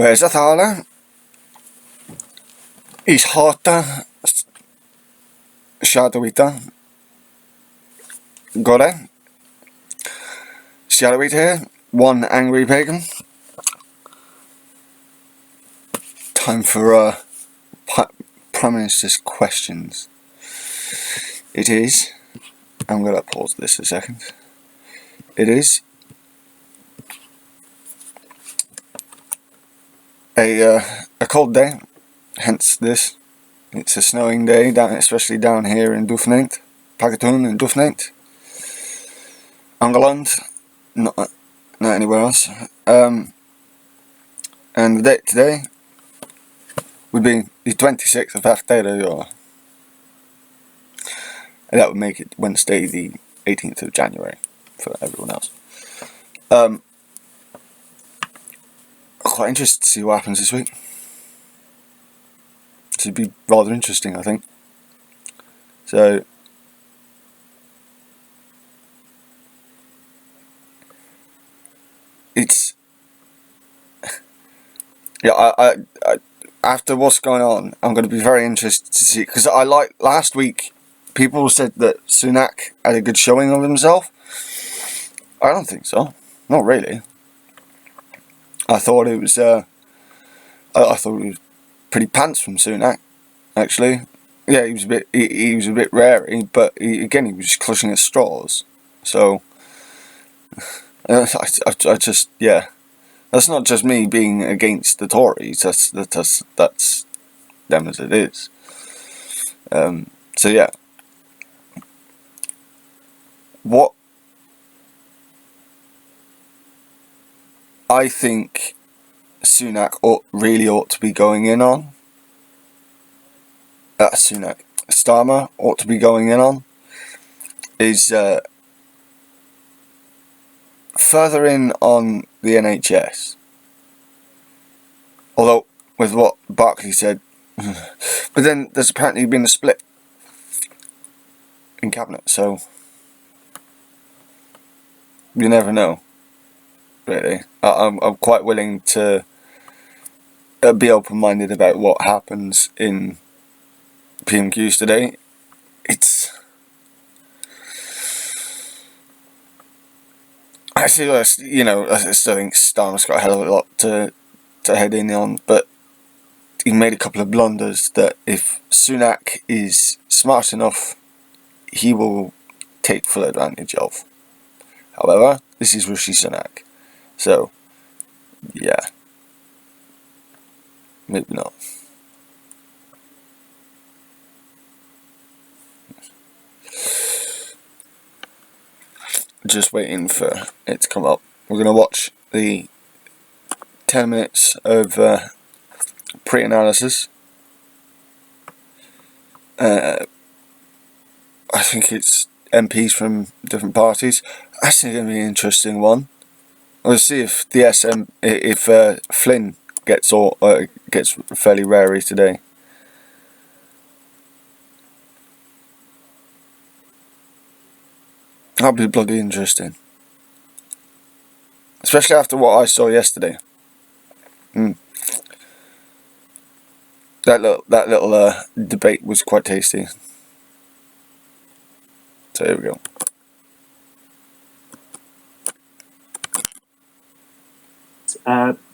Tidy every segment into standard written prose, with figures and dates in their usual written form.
Where's Æfterra? Is Hata Shadowita Gore? Shadowita here, one angry pagan. Time for Prime Minister's questions. It is, I'm going to pause this a second. It is a cold day, hence this. It's a snowing day, especially down here in Dufneint, Pakatoon in Dufneint, Angeland, not anywhere else. And the date today would be the 26th of Æfterra, and that would make it Wednesday the 18th of January for everyone else. Quite interested to see what happens this week. It should be rather interesting, I think. So it's I after what's going on, I'm going to be very interested to see, because last week people said that Sunak had a good showing of himself. I don't think so. Not really. I thought it was I thought it was pretty pants from Sunak, actually. Yeah, he was a bit he was a bit rarey, but he was just clutching at straws. So I just, yeah, that's not just me being against the Tories. That's them as it is. So yeah, what I think Sunak really ought to be going in on, Starmer ought to be going in on, is further in on the NHS. Although, with what Barclay said, but then there's apparently been a split in cabinet, so you never know. Really, I'm quite willing to be open-minded about what happens in PMQs today. I still think Starmer's got a hell of a lot to head in on, but he made a couple of blunders that if Sunak is smart enough, he will take full advantage of. However, this is Rishi Sunak. So, yeah, maybe not. Just waiting for it to come up. We're going to watch the 10 minutes of pre-analysis. I think it's MPs from different parties. That's going to be an interesting one. We'll see if the Flynn gets fairly rarey today. That'll be bloody interesting, especially after what I saw yesterday. That little debate was quite tasty. So here we go.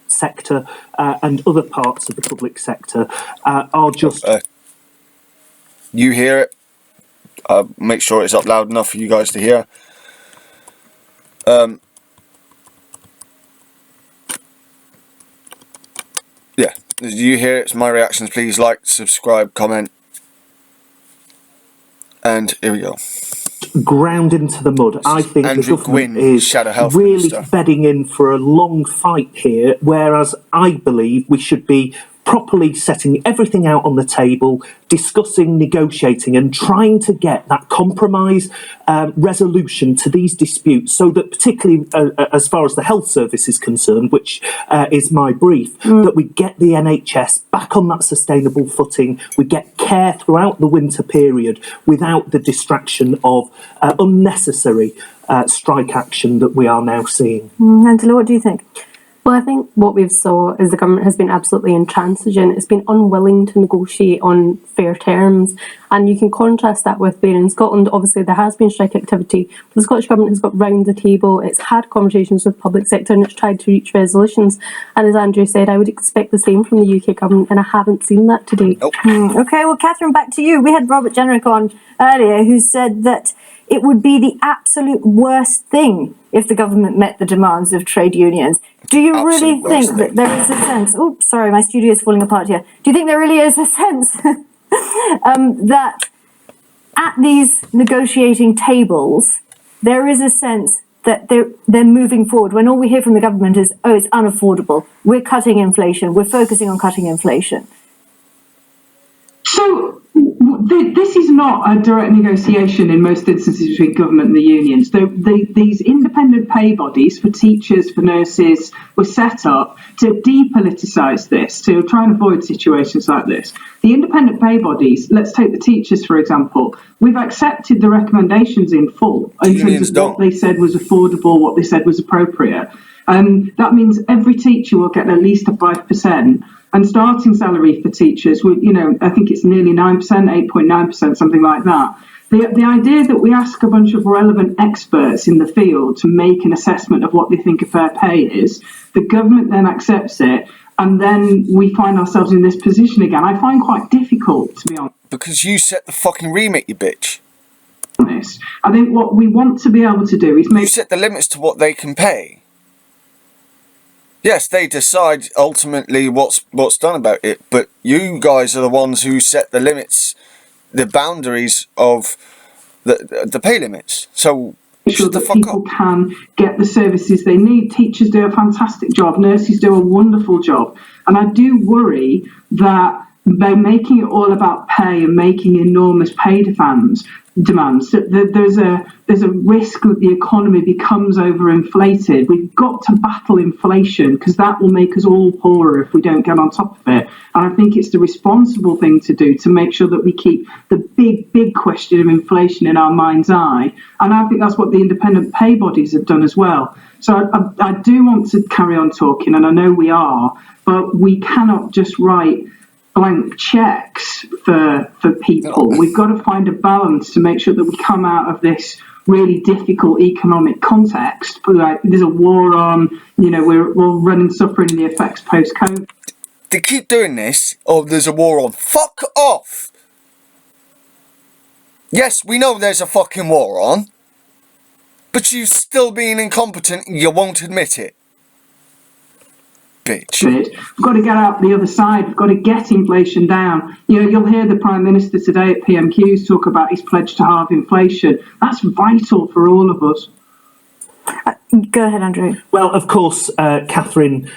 Sector and other parts of the public sector are just... you hear it. Make sure it's up loud enough for you guys to hear. Yeah, you hear it. It's my reactions. Please like, subscribe, comment. And here we go. Ground into the mud. I think Andrew the government Gwynn, is Shadow Health really Minister, bedding in for a long fight here, whereas I believe we should be properly setting everything out on the table, discussing, negotiating, and trying to get that compromise resolution to these disputes, so that particularly as far as the health service is concerned, which is my brief, that we get the NHS back on that sustainable footing, we get care throughout the winter period without the distraction of unnecessary strike action that we are now seeing. Angela, what do you think? Well, I think what we've saw is the government has been absolutely intransigent. It's been unwilling to negotiate on fair terms. And you can contrast that with where in Scotland, obviously, there has been strike activity. But the Scottish Government has got round the table. It's had conversations with the public sector and it's tried to reach resolutions. And as Andrew said, I would expect the same from the UK Government, and I haven't seen that to date. Nope. Okay, well, Catherine, back to you. We had Robert Jenrick on earlier who said that it would be the absolute worst thing if the government met the demands of trade unions. Do you really think that there is a sense... Oh, sorry, my studio is falling apart here. Do you think there really is a sense that at these negotiating tables, there is a sense that they're moving forward when all we hear from the government is, oh, it's unaffordable, we're cutting inflation, we're focusing on cutting inflation? So this is not a direct negotiation in most instances between government and the unions. These independent pay bodies for teachers, for nurses, were set up to depoliticise this, to try and avoid situations like this. The independent pay bodies, let's take the teachers for example, we've accepted the recommendations in full in terms of what they said was affordable, what they said was appropriate. That means every teacher will get at least a 5%. And starting salary for teachers, I think it's nearly 9%, 8.9%, something like that. The idea that we ask a bunch of relevant experts in the field to make an assessment of what they think a fair pay is, the government then accepts it, and then we find ourselves in this position again, I find quite difficult, to be honest. Because you set the fucking remit, you bitch. I think what we want to be able to do is make... You set the limits to what they can pay. Yes, they decide ultimately what's done about it, but you guys are the ones who set the limits, the boundaries of the pay limits. So sure that people can get the services they need. Teachers do a fantastic job, nurses do a wonderful job, and I do worry that by making it all about pay and making enormous pay demands, there's a risk that the economy becomes overinflated. We've got to battle inflation because that will make us all poorer if we don't get on top of it. And I think it's the responsible thing to do to make sure that we keep the big question of inflation in our mind's eye. And I think that's what the independent pay bodies have done as well. So I do want to carry on talking, and I know we are, but we cannot just write blank checks for people. We've got to find a balance to make sure that we come out of this really difficult economic context. Like, there's a war on, we're all suffering the effects post-COVID. They keep doing this, there's a war on. Fuck off! Yes, we know there's a fucking war on, but you still being incompetent, you won't admit it. Bitch. We've got to get out the other side. We've got to get inflation down. You'll hear the Prime Minister today at PMQs talk about his pledge to halve inflation. That's vital for all of us. Go ahead, Andrew. Well, of course, Catherine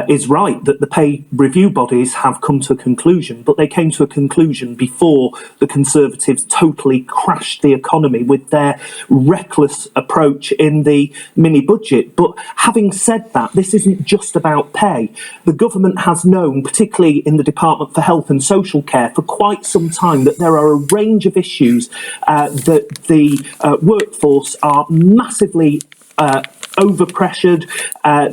is right that the pay review bodies have come to a conclusion, but they came to a conclusion before the Conservatives totally crashed the economy with their reckless approach in the mini-budget. But having said that, this isn't just about pay. The government has known, particularly in the Department for Health and Social Care, for quite some time that there are a range of issues that the workforce are massively overpressured,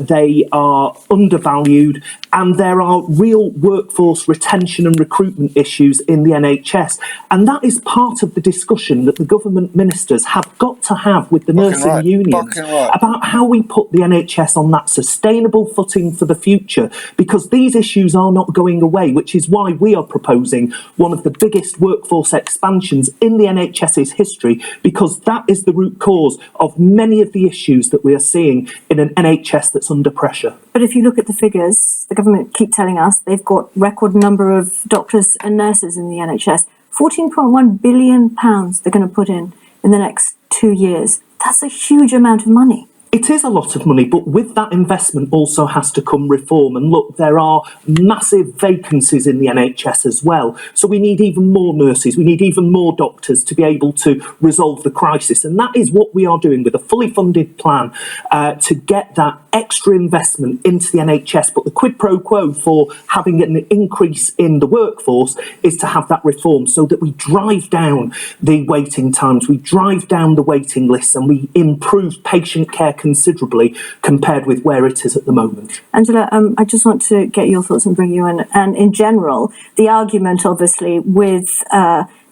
they are undervalued, and there are real workforce retention and recruitment issues in the NHS. And that is part of the discussion that the government ministers have got to have with the nursing unions about how we put the NHS on that sustainable footing for the future, because these issues are not going away, which is why we are proposing one of the biggest workforce expansions in the NHS's history, because that is the root cause of many of the issues that we are seeing in an NHS that's under pressure. But if you look at the figures, the government keep telling us they've got record number of doctors and nurses in the NHS. £14.1 billion they're going to put in the next 2 years. That's a huge amount of money. It is a lot of money, but with that investment also has to come reform. And look, there are massive vacancies in the NHS as well. So we need even more nurses, we need even more doctors to be able to resolve the crisis. And that is what we are doing with a fully funded plan to get that extra investment into the NHS. But the quid pro quo for having an increase in the workforce is to have that reform so that we drive down the waiting times, we drive down the waiting lists, and we improve patient care considerably compared with where it is at the moment. Angela, I just want to get your thoughts and bring you in. And in general, the argument, obviously, with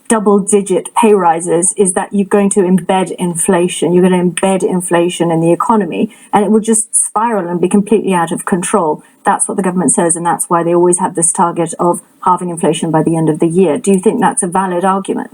double-digit pay rises is that you're going to embed inflation. You're going to embed inflation in the economy, and it will just spiral and be completely out of control. That's what the government says, and that's why they always have this target of halving inflation by the end of the year. Do you think that's a valid argument?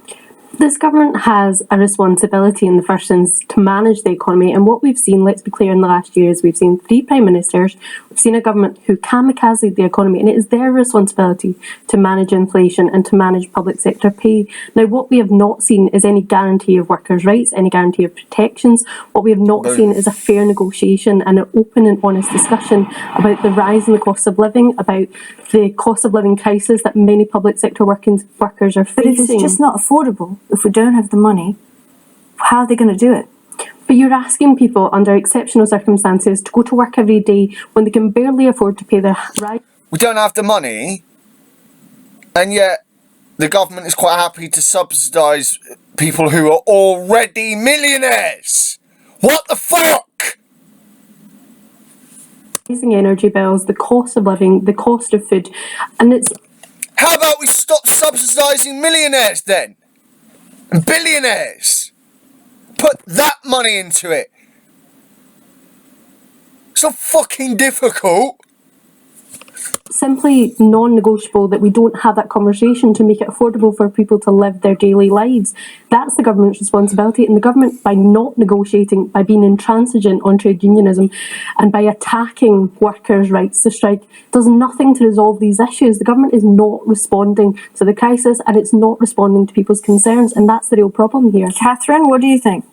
This government has a responsibility in the first instance to manage the economy, and what we've seen, let's be clear, in the last year is we've seen 3 prime ministers, we've seen a government who kamikaze the economy, and it is their responsibility to manage inflation and to manage public sector pay. Now, what we have not seen is any guarantee of workers' rights, any guarantee of protections. What we have not seen is a fair negotiation and an open and honest discussion about the rise in the cost of living, about the cost of living crisis that many public sector workers are facing. But if it's just not affordable, if we don't have the money, how are they going to do it? But you're asking people under exceptional circumstances to go to work every day when they can barely afford to pay their rent. We don't have the money, and yet the government is quite happy to subsidise people who are already millionaires. What the fuck? Rising energy bills, the cost of living, the cost of food, and it's... How about we stop subsidising millionaires then? And billionaires? Put that money into it. It's so fucking difficult. Simply non-negotiable that we don't have that conversation to make it affordable for people to live their daily lives. That's the government's responsibility, and the government, by not negotiating, by being intransigent on trade unionism and by attacking workers' rights to strike, does nothing to resolve these issues. The government is not responding to the crisis, and it's not responding to people's concerns, and that's the real problem here. Catherine, what do you think?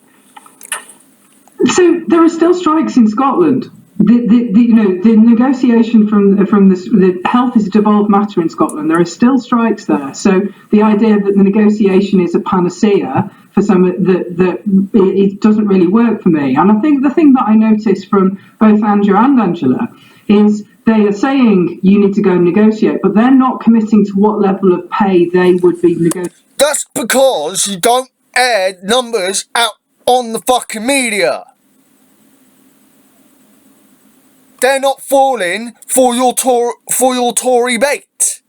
So there are still strikes in Scotland. The negotiation from the health is a devolved matter in Scotland. There are still strikes there. So the idea that the negotiation is a panacea for some that it doesn't really work for me. And I think the thing that I noticed from both Andrew and Angela is they are saying you need to go and negotiate, but they're not committing to what level of pay they would be negotiating. That's because you don't air numbers out on the fucking media. They're not falling for your Tory bait.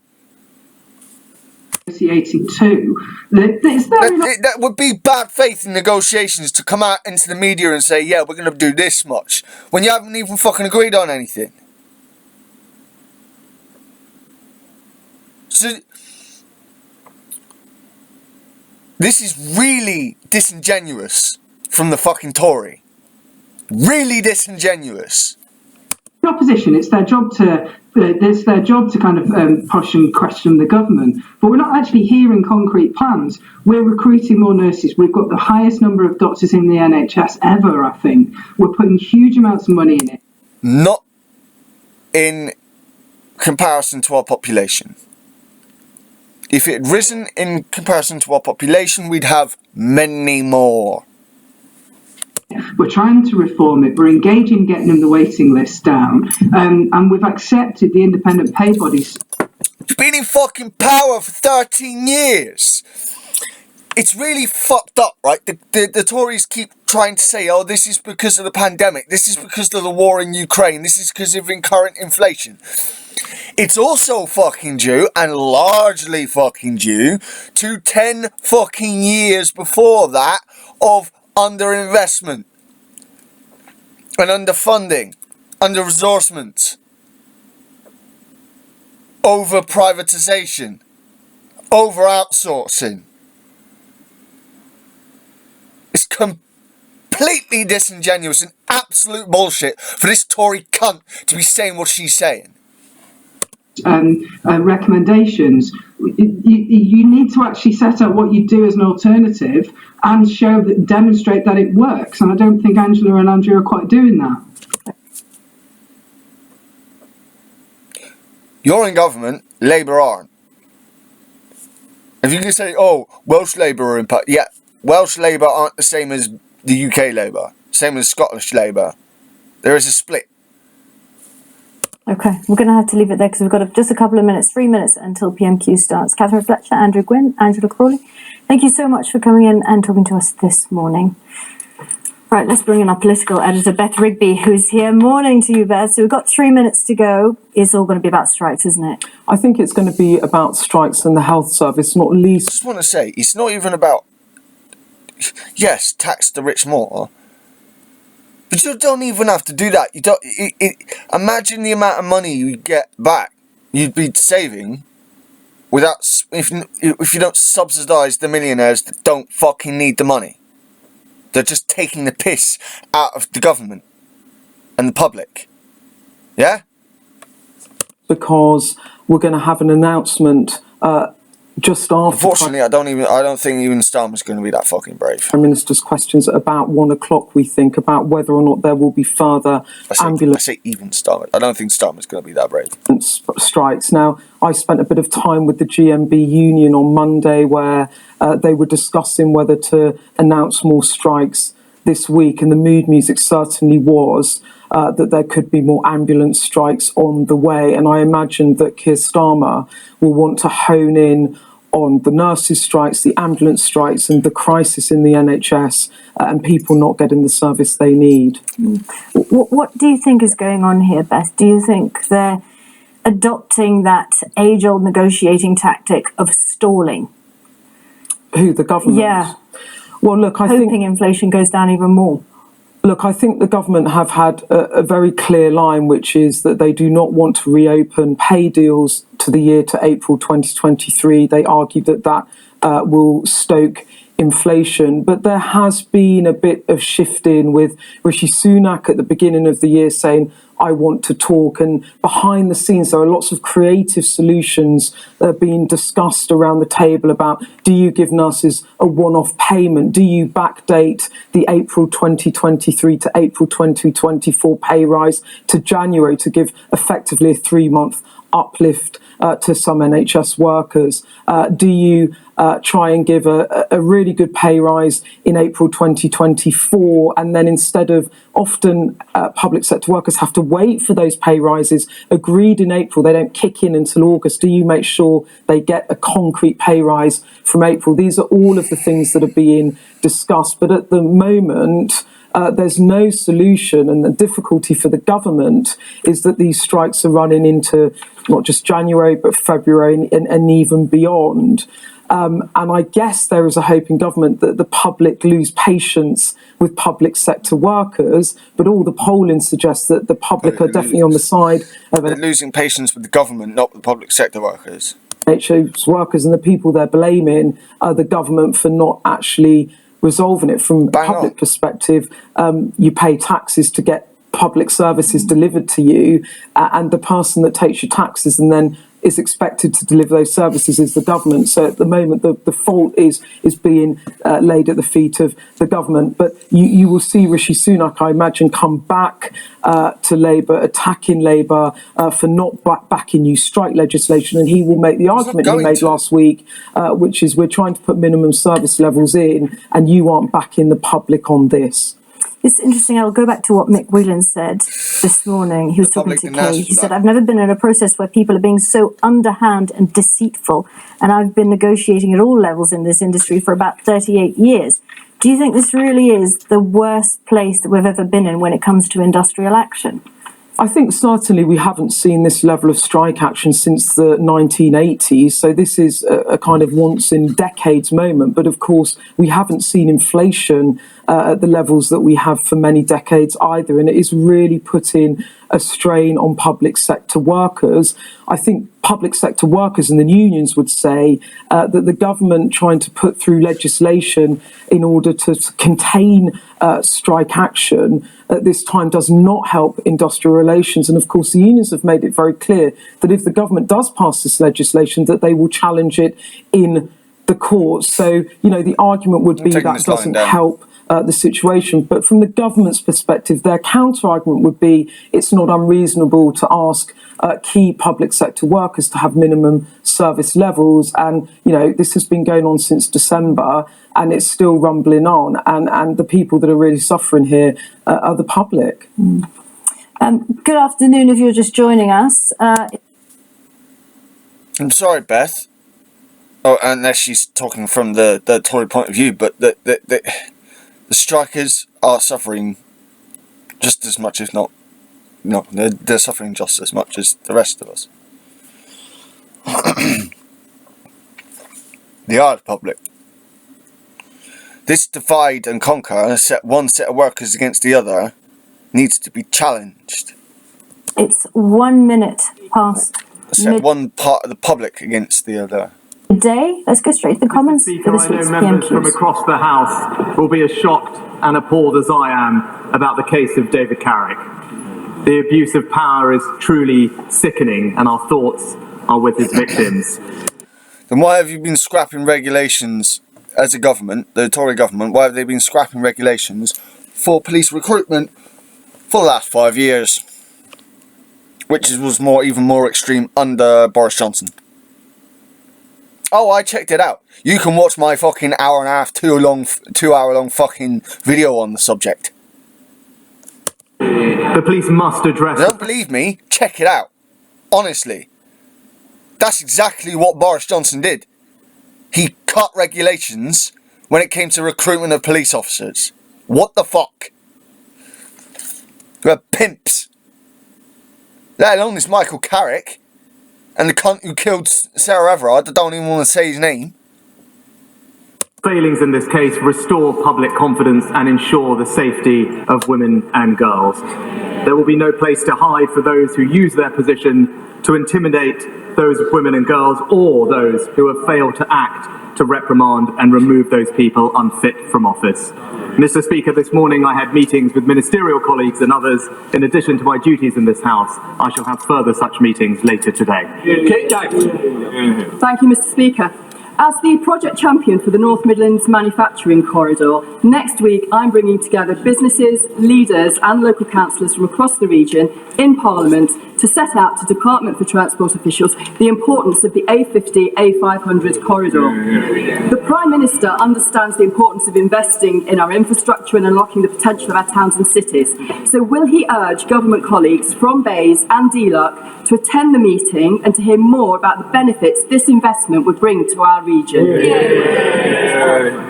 Negotiating too. That would be bad faith in negotiations to come out into the media and say, yeah, we're going to do this much, when you haven't even fucking agreed on anything. So, this is really disingenuous from the fucking Tory. Really disingenuous. Opposition, it's their job to kind of push and question the government, but we're not actually hearing concrete plans. We're recruiting more nurses. We've got the highest number of doctors in the NHS ever, I think. We're putting huge amounts of money in it. Not in comparison to our population. If it had risen in comparison to our population, we'd have many more. We're trying to reform it. We're engaging in getting them the waiting list down. And we've accepted the independent pay bodies. You've been in fucking power for 13 years. It's really fucked up, right? The Tories keep trying to say, oh, this is because of the pandemic. This is because of the war in Ukraine. This is because of current inflation. It's also fucking due, and largely fucking due, to 10 fucking years before that of underinvestment and underfunding, under-resourcement, over-privatisation, over-outsourcing. It's completely disingenuous and absolute bullshit for this Tory cunt to be saying what she's saying. Recommendations, you need to actually set out what you do as an alternative and demonstrate that it works. And I don't think Angela and Andrew are quite doing that. You're in government, Labour aren't. If you can say, oh, Welsh Labour are in power, yeah, Welsh Labour aren't the same as the UK Labour, same as Scottish Labour. There is a split. Okay, we're going to have to leave it there because we've got just a couple of minutes, 3 minutes until PMQ starts. Catherine Fletcher, Andrew Gwynn, Angela Crawley, thank you so much for coming in and talking to us this morning. Right, let's bring in our political editor, Beth Rigby, who's here. Morning to you, Beth. So we've got 3 minutes to go. It's all going to be about strikes, isn't it? I think it's going to be about strikes and the health service, not least. I just want to say, it's not even about, yes, tax the rich more, but you don't even have to do that. You don't. Imagine the amount of money you get back, you'd be saving, without if you don't subsidise the millionaires that don't fucking need the money. They're just taking the piss out of the government and the public. Yeah? Because we're going to have an announcement just after. Unfortunately, I don't think even Starmer's going to be that fucking brave. Prime Minister's questions at about 1 o'clock, we think, about whether or not there will be further I say even Starmer. I don't think Starmer's going to be that brave. Strikes. Now, I spent a bit of time with the GMB union on Monday where they were discussing whether to announce more strikes this week, and the mood music certainly was that there could be more ambulance strikes on the way. And I imagine that Keir Starmer will want to hone in on the nurses' strikes, the ambulance strikes, and the crisis in the NHS and people not getting the service they need. What do you think is going on here, Beth? Do you think they're adopting that age-old negotiating tactic of stalling? Who, the government? Yeah. Well, look, I Hoping think inflation goes down even more. Look, I think the government have had a very clear line, which is that they do not want to reopen pay deals to the year to April 2023. They argue that that will stoke inflation. But there has been a bit of shifting with Rishi Sunak at the beginning of the year saying, I want to talk. And behind the scenes, there are lots of creative solutions that are being discussed around the table about, do you give nurses a one-off payment? Do you backdate the April 2023 to April 2024 pay rise to January to give effectively a 3-month uplift to some NHS workers? Do you try and give a really good pay rise in April 2024, and then instead of often public sector workers have to wait for those pay rises agreed in April, they don't kick in until August. Do you make sure they get a concrete pay rise from April? These are all of the things that are being discussed, but at the moment there's no solution, and the difficulty for the government is that these strikes are running into not just January but February and even beyond. And I guess there is a hope in government that the public lose patience with public sector workers, but all the polling suggests that the public are definitely on the side of They're losing patience with the government, not with the public sector workers. NHS workers, and the people they're blaming are the government for not actually resolving it. From a public perspective, you pay taxes to get public services delivered to you, and the person that takes your taxes and then is expected to deliver those services is the government. So at the moment, the fault is being laid at the feet of the government. But you will see Rishi Sunak, I imagine, come back to Labour, attacking Labour for not backing new strike legislation. And he will make the argument he made last week, which is we're trying to put minimum service levels in and you aren't backing the public on this. It's interesting. I'll go back to what Mick Whelan said this morning. He was talking to Kay. He said, I've never been in a process where people are being so underhand and deceitful, and I've been negotiating at all levels in this industry for about 38 years. Do you think this really is the worst place that we've ever been in when it comes to industrial action? I think certainly we haven't seen this level of strike action since the 1980s. So this is a kind of once in decades moment. But of course, we haven't seen inflation at the levels that we have for many decades either. And it is really putting a strain on public sector workers. I think public sector workers and the unions would say that the government trying to put through legislation in order to contain strike action at this time does not help industrial relations. And of course, the unions have made it very clear that if the government does pass this legislation, that they will challenge it in the courts. So, you know, the argument would be that doesn't help the situation. But from the government's perspective, their counter-argument would be it's not unreasonable to ask key public sector workers to have minimum service levels. And, you know, this has been going on since December and it's still rumbling on. And the people that are really suffering here are the public. Good afternoon if you're just joining us. I'm sorry, Beth. Oh, unless she's talking from the Tory point of view, but the strikers are suffering just as much, if not, no, they're suffering just as much as the rest of us. They are the public. This divide and conquer, one set of workers against the other, needs to be challenged. It's 1 minute past Set one part of the public against the other. midday. Let's go straight to the comments Speaker, for this I know week's members from PMQs. across the House will be as shocked and appalled as I am about the case of David Carrick. The abuse of power is truly sickening, and our thoughts are with his victims. Then why have you been scrapping regulations as a government, the Tory government? Why have they been scrapping regulations for police recruitment for the last 5 years? Which was even more extreme under Boris Johnson. Oh, I checked it out. You can watch my fucking hour and a half, 2 hour long fucking video on the subject. The police must address... Don't believe me? Check it out. Honestly. That's exactly what Boris Johnson did. He cut regulations when it came to recruitment of police officers. What the fuck? We're pimps. Let alone this Michael Carrick and the cunt who killed Sarah Everard. I don't even want to say his name. Failings in this case restore public confidence and ensure the safety of women and girls. There will be no place to hide for those who use their position to intimidate those women and girls, or those who have failed to act to reprimand and remove those people unfit from office. Mr. Speaker, this morning I had meetings with ministerial colleagues and others. In addition to my duties in this House, I shall have further such meetings later today. Thank you, Mr. Speaker. As the project champion for the North Midlands Manufacturing Corridor, next week I'm bringing together businesses, leaders and local councillors from across the region in Parliament to set out to Department for Transport officials the importance of the A50, A500 corridor. The Prime Minister understands the importance of investing in our infrastructure and unlocking the potential of our towns and cities. So will he urge government colleagues from Bays and DLUC to attend the meeting and to hear more about the benefits this investment would bring to our region?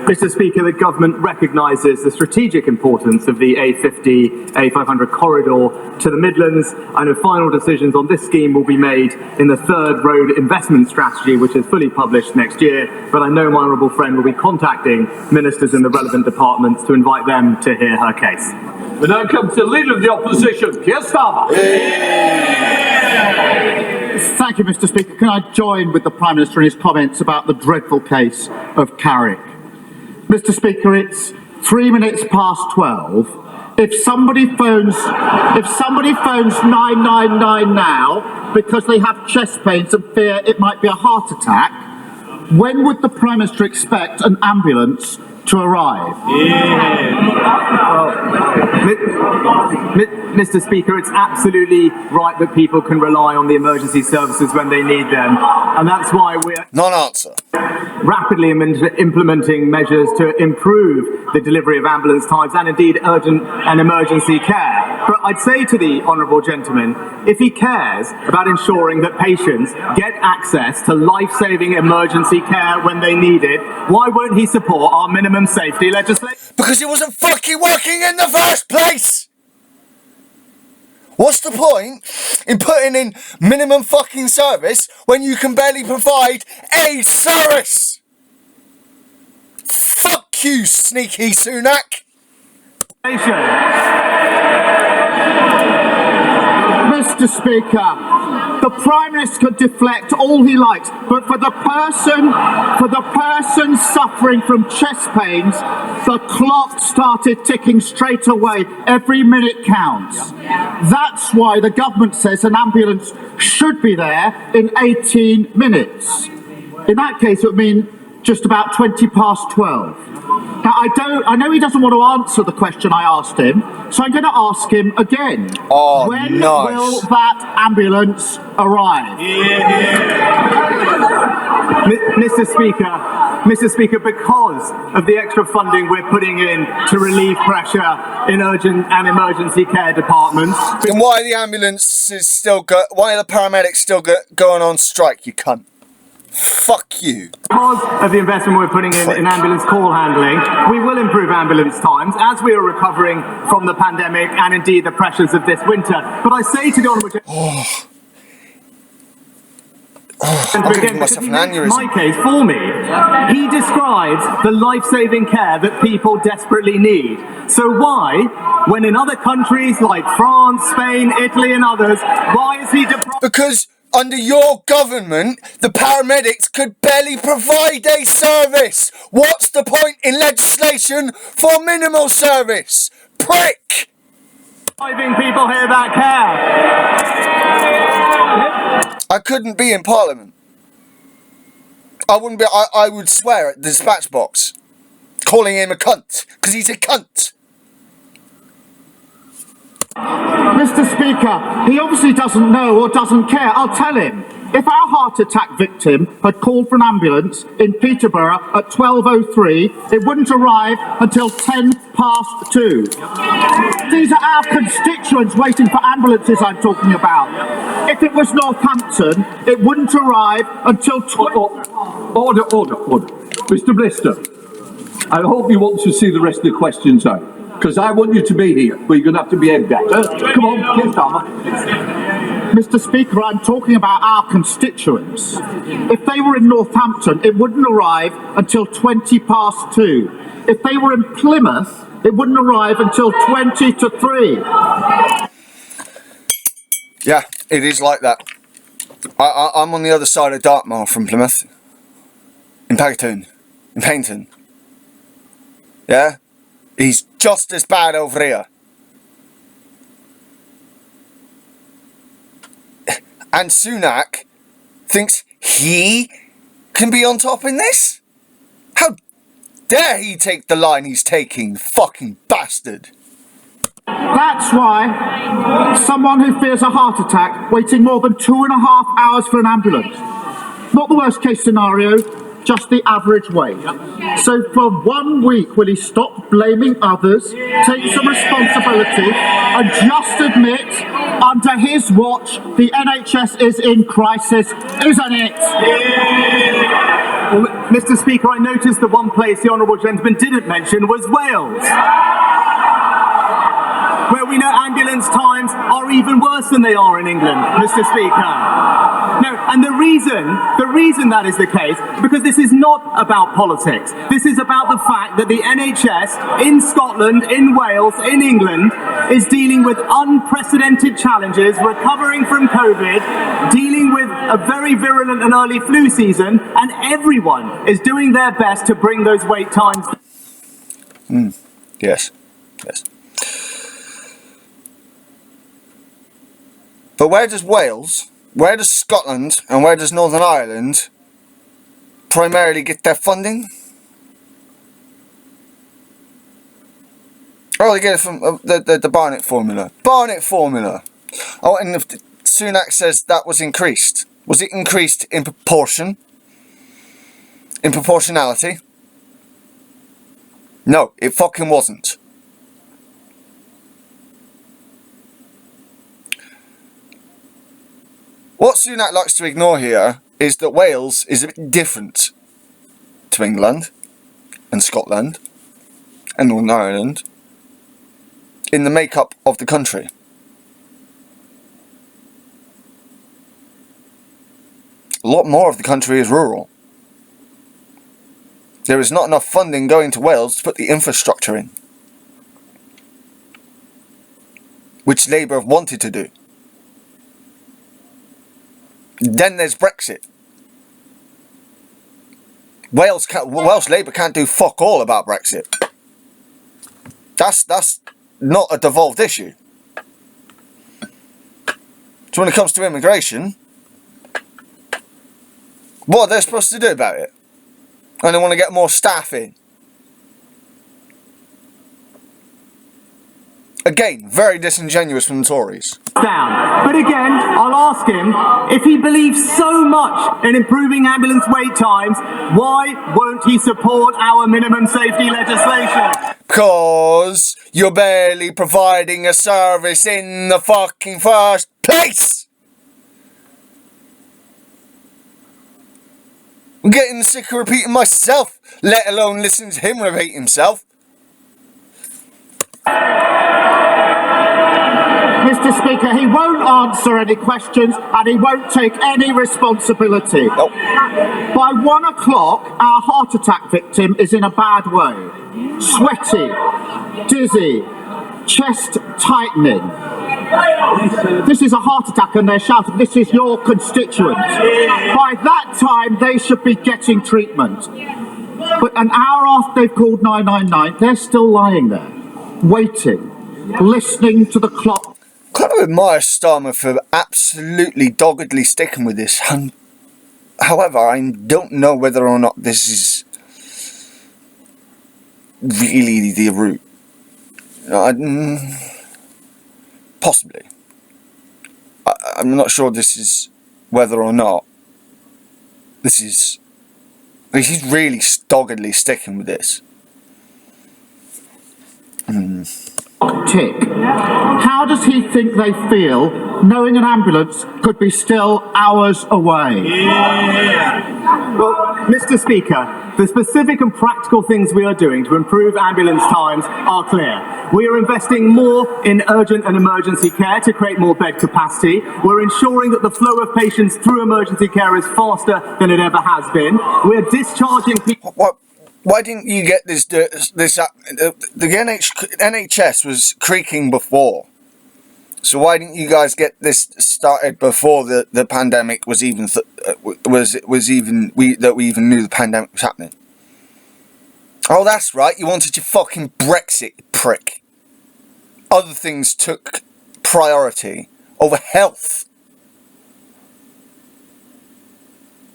Mr. Speaker, the government recognises the strategic importance of the A50, A500 corridor to the Midlands, and the final decisions on this scheme will be made in the third road investment strategy, which is fully published next year. But I know my honourable friend will be contacting ministers in the relevant departments to invite them to hear her case. We now come to the Leader of the Opposition, Keir Starmer. Thank you, Mr. Speaker. Can I join with the Prime Minister in his comments about the dreadful case of Carrick? Mr. Speaker, it's 3 minutes past 12. If somebody phones 999 now because they have chest pains and fear it might be a heart attack, when would the Prime Minister expect an ambulance to arrive? Mr. Speaker, it's absolutely right that people can rely on the emergency services when they need them, and that's why we're Non-answer. rapidly implementing measures to improve the delivery of ambulance times and indeed urgent and emergency care. But I'd say to the honourable gentleman, if he cares about ensuring that patients get access to life-saving emergency care when they need it, why won't he support our minimum safety legislation? Because it wasn't fucking working in the first place! What's the point in putting in minimum fucking service when you can barely provide a service? Fuck you, sneaky Sunak! Mr. Speaker, the Prime Minister could deflect all he likes, but for the person suffering from chest pains, the clock started ticking straight away. Every minute counts. That's why the government says an ambulance should be there in 18 minutes. In that case, it would mean just about 20 past 12. Now, I know he doesn't want to answer the question I asked him, so I'm going to ask him again. Oh, when nice. will that ambulance arrive? Mr. Speaker, because of the extra funding we're putting in to relieve pressure in urgent and emergency care departments. Then why are the ambulances why are the paramedics still going on strike, you cunt? Fuck you. Because of the investment we're putting in ambulance call handling, we will improve ambulance times as we are recovering from the pandemic and indeed the pressures of this winter. But I say to the Honourable I'm giving myself an aneurysm. my case for me, he describes the life-saving care that people desperately need. So why, when in other countries like France, Spain, Italy and others, why is he deprived? Because under your government, the paramedics could barely provide a service. What's the point in legislation for minimal service? Prick! Depriving people here that care. I couldn't be in Parliament. I wouldn't be. I would swear at the dispatch box, calling him a cunt, because he's a cunt. Mr. Speaker, he obviously doesn't know or doesn't care. I'll tell him. If our heart attack victim had called for an ambulance in Peterborough at 12:03, it wouldn't arrive until 2. These are our constituents waiting for ambulances I'm talking about. If it was Northampton, it wouldn't arrive until... Order. Mr. Blister, I hope you want to see the rest of the questions out, because I want you to be here, but you're going to have to behave better. Come on, Keir Starmer. Mr. Speaker, I'm talking about our constituents. If they were in Northampton, it wouldn't arrive until 2:20. If they were in Plymouth, it wouldn't arrive until 2:50. Yeah, it is like that. I'm on the other side of Dartmoor from Plymouth. In Pagatoon. In Paynton. Yeah? He's just as bad over here. And Sunak thinks he can be on top in this? How dare he take the line he's taking, fucking bastard. That's why someone who fears a heart attack waiting more than 2.5 hours for an ambulance. Not the worst case scenario, just the average wait. So for 1 week, will he stop blaming others, take some responsibility, and just admit, under his watch, the NHS is in crisis, isn't it? Well, Mr. Speaker, I noticed that one place the Honourable Gentleman didn't mention was Wales, where we know ambulance times are even worse than they are in England, Mr. Speaker. No, and the reason that is the case, because this is not about politics. This is about the fact that the NHS in Scotland, in Wales, in England is dealing with unprecedented challenges, recovering from COVID, dealing with a very virulent and early flu season, and everyone is doing their best to bring those wait times. Yes. But where does Wales, where does Scotland, and where does Northern Ireland primarily get their funding? Oh, they get it from the Barnett formula. Barnett formula. Oh, and if Sunak says that was increased. Was it increased in proportion? In proportionality? No, it fucking wasn't. What Sunak likes to ignore here is that Wales is a bit different to England and Scotland and Northern Ireland in the makeup of the country. A lot more of the country is rural. There is not enough funding going to Wales to put the infrastructure in, which Labour have wanted to do. Then there's Brexit. Welsh Labour can't do fuck all about Brexit. That's not a devolved issue. So when it comes to immigration, what are they supposed to do about it? And they want to get more staff in. Again, very disingenuous from the Tories. Down. But again, I'll ask him, if he believes so much in improving ambulance wait times, why won't he support our minimum safety legislation? Because you're barely providing a service in the fucking first place! I'm getting sick of repeating myself, let alone listening to him repeat himself. Mr. Speaker, he won't answer any questions and he won't take any responsibility. Nope. By 1 o'clock, our heart attack victim is in a bad way. Sweaty, dizzy, chest tightening. This is a heart attack and they're shouting, this is your constituents. By that time, they should be getting treatment. But an hour after they've called 999, they're still lying there, waiting, listening to the clock. Kind of admire Starmer for absolutely doggedly sticking with this. However, I don't know whether or not this is really the route. Possibly. I'm not sure this is whether or not this is. He's really doggedly sticking with this. Tick. How does he think they feel knowing an ambulance could be still hours away? Well, Mr. Speaker, the specific and practical things we are doing to improve ambulance times are clear. We are investing more in urgent and emergency care to create more bed capacity. We're ensuring that the flow of patients through emergency care is faster than it ever has been. We're discharging people. Why didn't you get this? The NHS was creaking before, so why didn't you guys get this started before the pandemic was even we even knew the pandemic was happening? Oh, that's right. You wanted your fucking Brexit, prick. Other things took priority over health.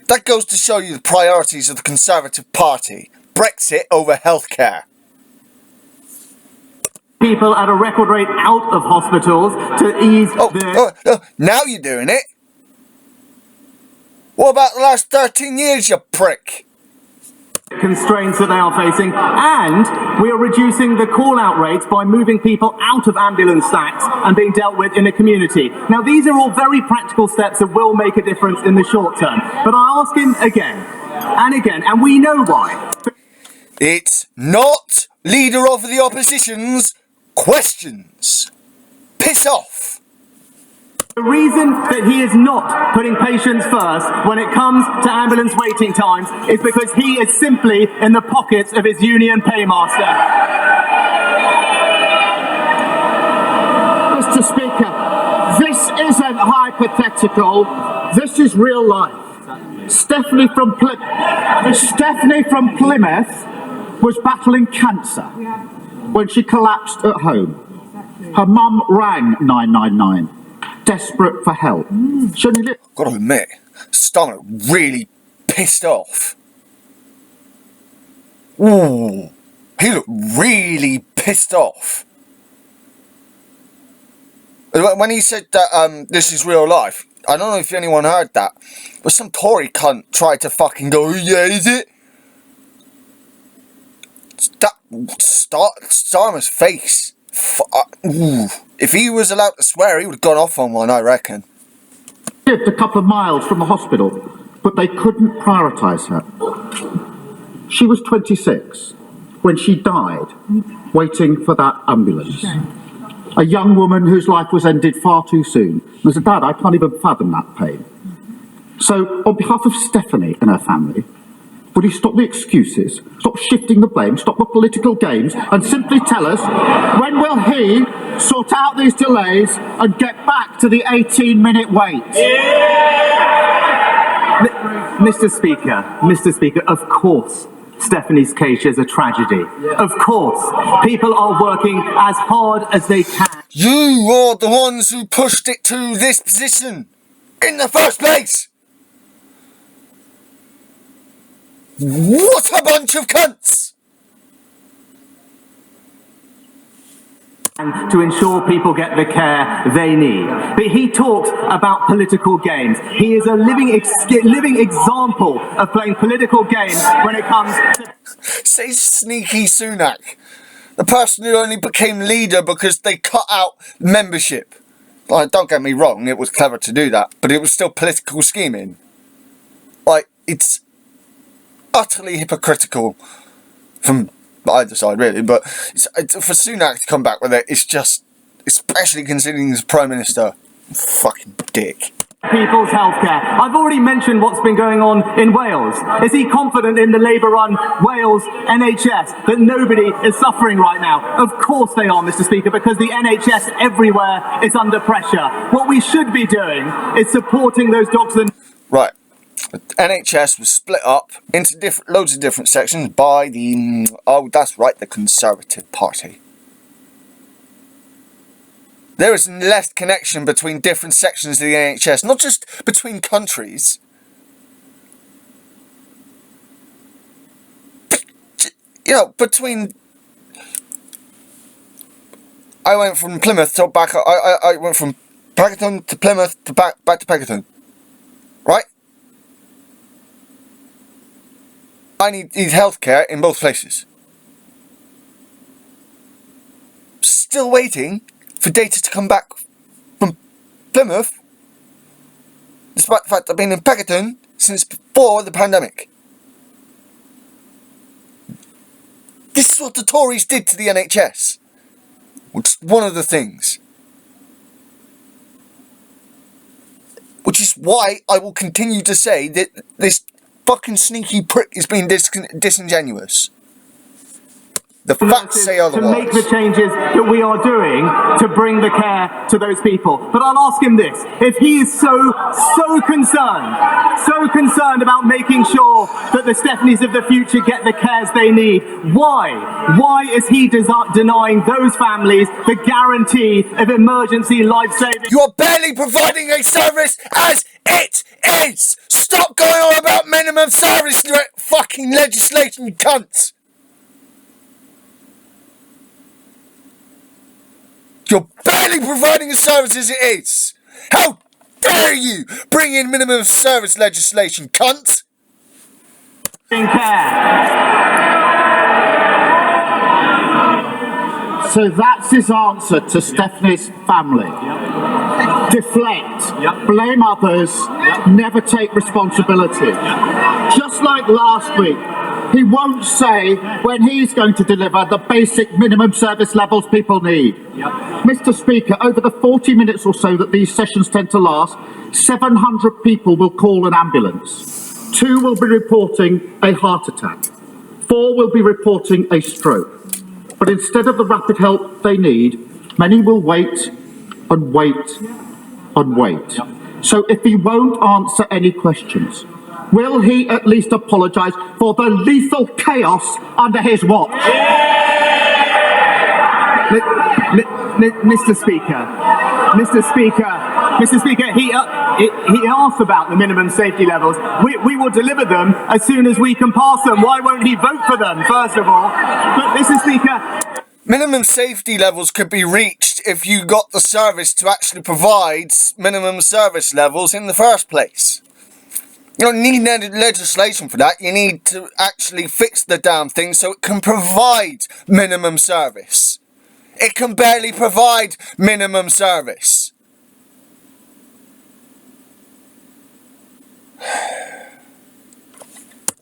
That goes to show you the priorities of the Conservative Party. Brexit over healthcare. People at a record rate out of hospitals to ease now you're doing it. What about the last 13 years, you prick? Constraints that they are facing, and we are reducing the call-out rates by moving people out of ambulance stacks and being dealt with in a community. Now, these are all very practical steps that will make a difference in the short term, but I ask him again and again, and we know why. It's not Leader of the Opposition's questions. Piss off. The reason that he is not putting patients first when it comes to ambulance waiting times is because he is simply in the pockets of his union paymaster. Mr. Speaker, this isn't hypothetical, this is real life. Stephanie from Plymouth was battling cancer when she collapsed at home. Her mum rang 999, desperate for help. Gotta admit, Stomach really pissed off. Ooh, he looked really pissed off. When he said that this is real life, I don't know if anyone heard that, but some Tory cunt tried to fucking go, yeah, is it? That Starmer's face. If he was allowed to swear, he would have gone off on one, I reckon. Lived a couple of miles from the hospital, but they couldn't prioritise her. She was 26 when she died, waiting for that ambulance. A young woman whose life was ended far too soon. And as a dad, I can't even fathom that pain. So, on behalf of Stephanie and her family, would you stop the excuses, stop shifting the blame, stop the political games, and simply tell us, when will he sort out these delays and get back to the 18-minute wait? Mr. Speaker, of course Stephanie's case is a tragedy. Of course, people are working as hard as they can. You are the ones who pushed it to this position in the first place! What a bunch of cunts! And to ensure people get the care they need. But he talks about political games. He is a living example of playing political games when it comes to... Say sneaky Sunak. The person who only became leader because they cut out membership. Like, don't get me wrong, it was clever to do that, but it was still political scheming. Like, it's utterly hypocritical from either side, really. But for Sunak to come back with it, it's just, especially considering he's Prime Minister, fucking dick. People's healthcare. I've already mentioned what's been going on in Wales. Is he confident in the Labour-run Wales NHS that nobody is suffering right now? Of course they are, Mr. Speaker, because the NHS everywhere is under pressure. What we should be doing is supporting those doctors. Right. The NHS was split up into loads of different sections by the, oh, that's right, the Conservative Party. There is less connection between different sections of the NHS, not just between countries. You know, between... I went from Plymouth to back... I went from Pakenham to Plymouth to back to Pakenham. Right? I need healthcare in both places. Still waiting for data to come back from Plymouth, despite the fact I've been in Pakenham since before the pandemic. This is what the Tories did to the NHS. Which is one of the things. Which is why I will continue to say that this fucking sneaky prick is being disingenuous. The facts say otherwise. To make the changes that we are doing to bring the care to those people. But I'll ask him this. If he is so concerned about making sure that the Stephanies of the future get the cares they need, why is he denying those families the guarantee of emergency life-saving? You are barely providing a service as it is! Stop going on about minimum service fucking legislation, you cunts! You're barely providing a service as it is! How dare you bring in minimum service legislation, cunt! So that's his answer to Stephanie's family. Deflect, blame others, never take responsibility. Just like last week, he won't say when he's going to deliver the basic minimum service levels people need. Mr. Speaker, over the 40 minutes or so that these sessions tend to last, 700 people will call an ambulance. 2 will be reporting a heart attack. 4 will be reporting a stroke. But instead of the rapid help they need, many will wait and wait and wait. So if he won't answer any questions, will he at least apologise for the lethal chaos under his watch? Mr. Speaker, he asked about the minimum safety levels. We will deliver them as soon as we can pass them. Why won't he vote for them, first of all? But, Mr. Speaker... Minimum safety levels could be reached if you got the service to actually provide minimum service levels in the first place. You don't need any legislation for that. You need to actually fix the damn thing so it can provide minimum service. It can barely provide minimum service.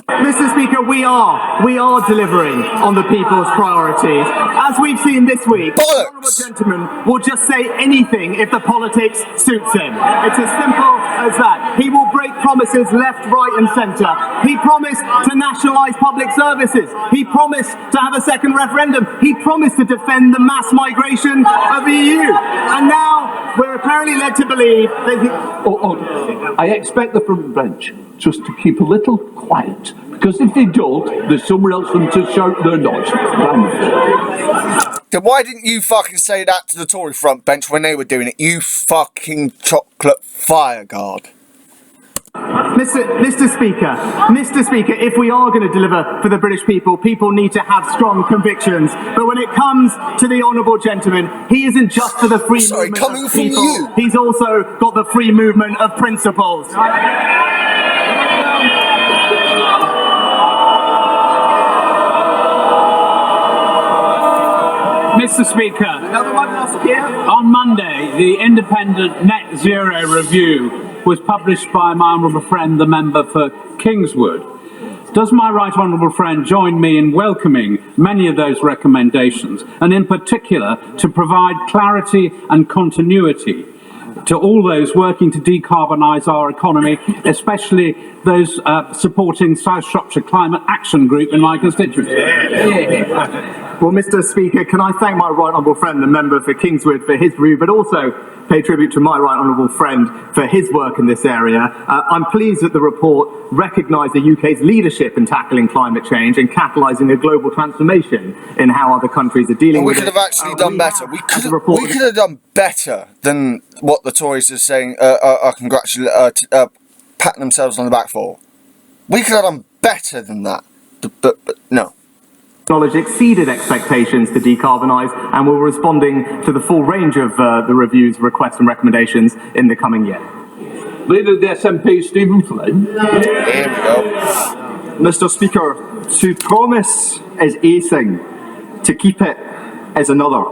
Mr. Speaker, we are delivering on the people's priorities. As we've seen this week, the honourable gentleman will just say anything if the politics suits him. It's as simple as that. He will break promises left, right and centre. He promised to nationalise public services. He promised to have a second referendum. He promised to defend the mass migration of the EU. And now we're apparently led to believe that he... I expect the front bench just to keep a little quiet, because if they don't, there's somewhere else for them to shout their noise. Then why didn't you fucking say that to the Tory front bench when they were doing it, you fucking chocolate fireguard? Mr. Speaker, if we are going to deliver for the British people, people need to have strong convictions. But when it comes to the honourable gentleman, he isn't just for the free movement of people. He's also got the free movement of principles. Mr. Speaker, on Monday, the independent Net Zero Review was published by my honourable friend, the member for Kingswood. Does my right honourable friend join me in welcoming many of those recommendations, and in particular to provide clarity and continuity to all those working to decarbonise our economy, especially those supporting South Shropshire Climate Action Group in my constituency? Well, Mr. Speaker, can I thank my right honourable friend, the member for Kingswood, for his view, but also pay tribute to my right honourable friend for his work in this area. I'm pleased that the report recognised the UK's leadership in tackling climate change and catalysing a global transformation in how other countries are dealing with it. We could have actually done better. We could have done better than what the Tories are saying, patting themselves on the back for. We could have done better than that, but no. Knowledge exceeded expectations to decarbonise, and we're responding to the full range of the review's requests and recommendations in the coming year. Leader of the SNP, Stephen Flynn. Here we go. Mr. Speaker, to promise is a thing, to keep it is another.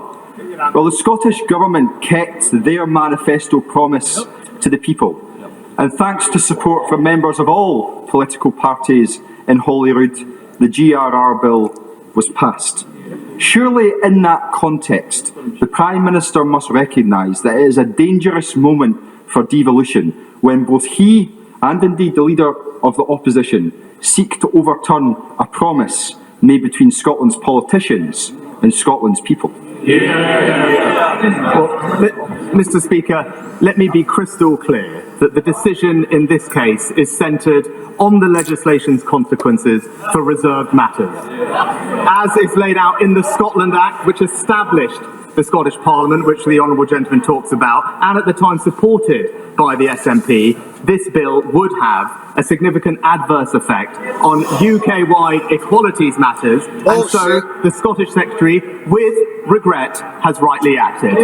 Well, the Scottish Government kept their manifesto promise to the people, and thanks to support from members of all political parties in Holyrood, the GRR bill was passed. Surely in that context, the Prime Minister must recognise that it is a dangerous moment for devolution when both he and indeed the Leader of the Opposition seek to overturn a promise made between Scotland's politicians and Scotland's people. Well, Mr. Speaker, let me be crystal clear that the decision in this case is centred on the legislation's consequences for reserved matters, as is laid out in the Scotland Act, which established the Scottish Parliament, which the Honourable Gentleman talks about, and at the time supported by the SNP. This bill would have a significant adverse effect on UK-wide equalities matters, and so the Scottish Secretary, with regret, has rightly acted.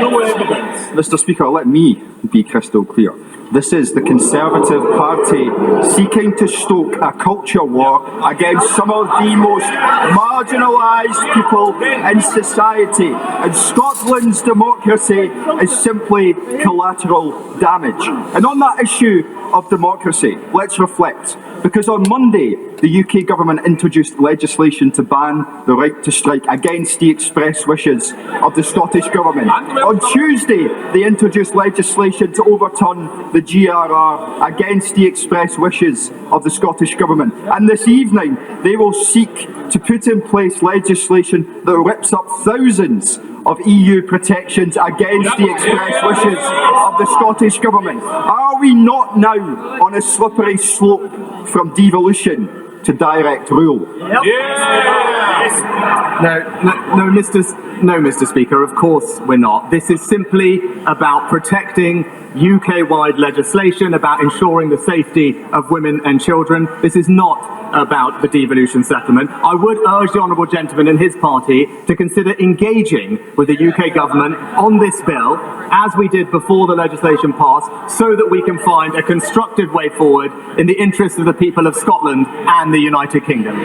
No evidence. Mr. Speaker, let me be crystal clear. This is the Conservative Party seeking to stoke a culture war against some of the most marginalised people in society, and Scotland's democracy is simply collateral damage. And on that issue of democracy, let's reflect, because on Monday the UK Government introduced legislation to ban the right to strike against the express wishes of the Scottish Government. On Tuesday they introduced legislation to overturn the GRR against the express wishes of the Scottish Government, and this evening they will seek to put in place legislation that rips up thousands of EU protections against the express wishes of the Scottish Government. Are we not now on a slippery slope from devolution to direct rule? No, Mr. Speaker, of course we're not. This is simply about protecting UK-wide legislation, about ensuring the safety of women and children. This is not about the devolution settlement. I would urge the Honourable Gentleman and his party to consider engaging with the UK Government on this bill, as we did before the legislation passed, so that we can find a constructive way forward in the interests of the people of Scotland and the United Kingdom.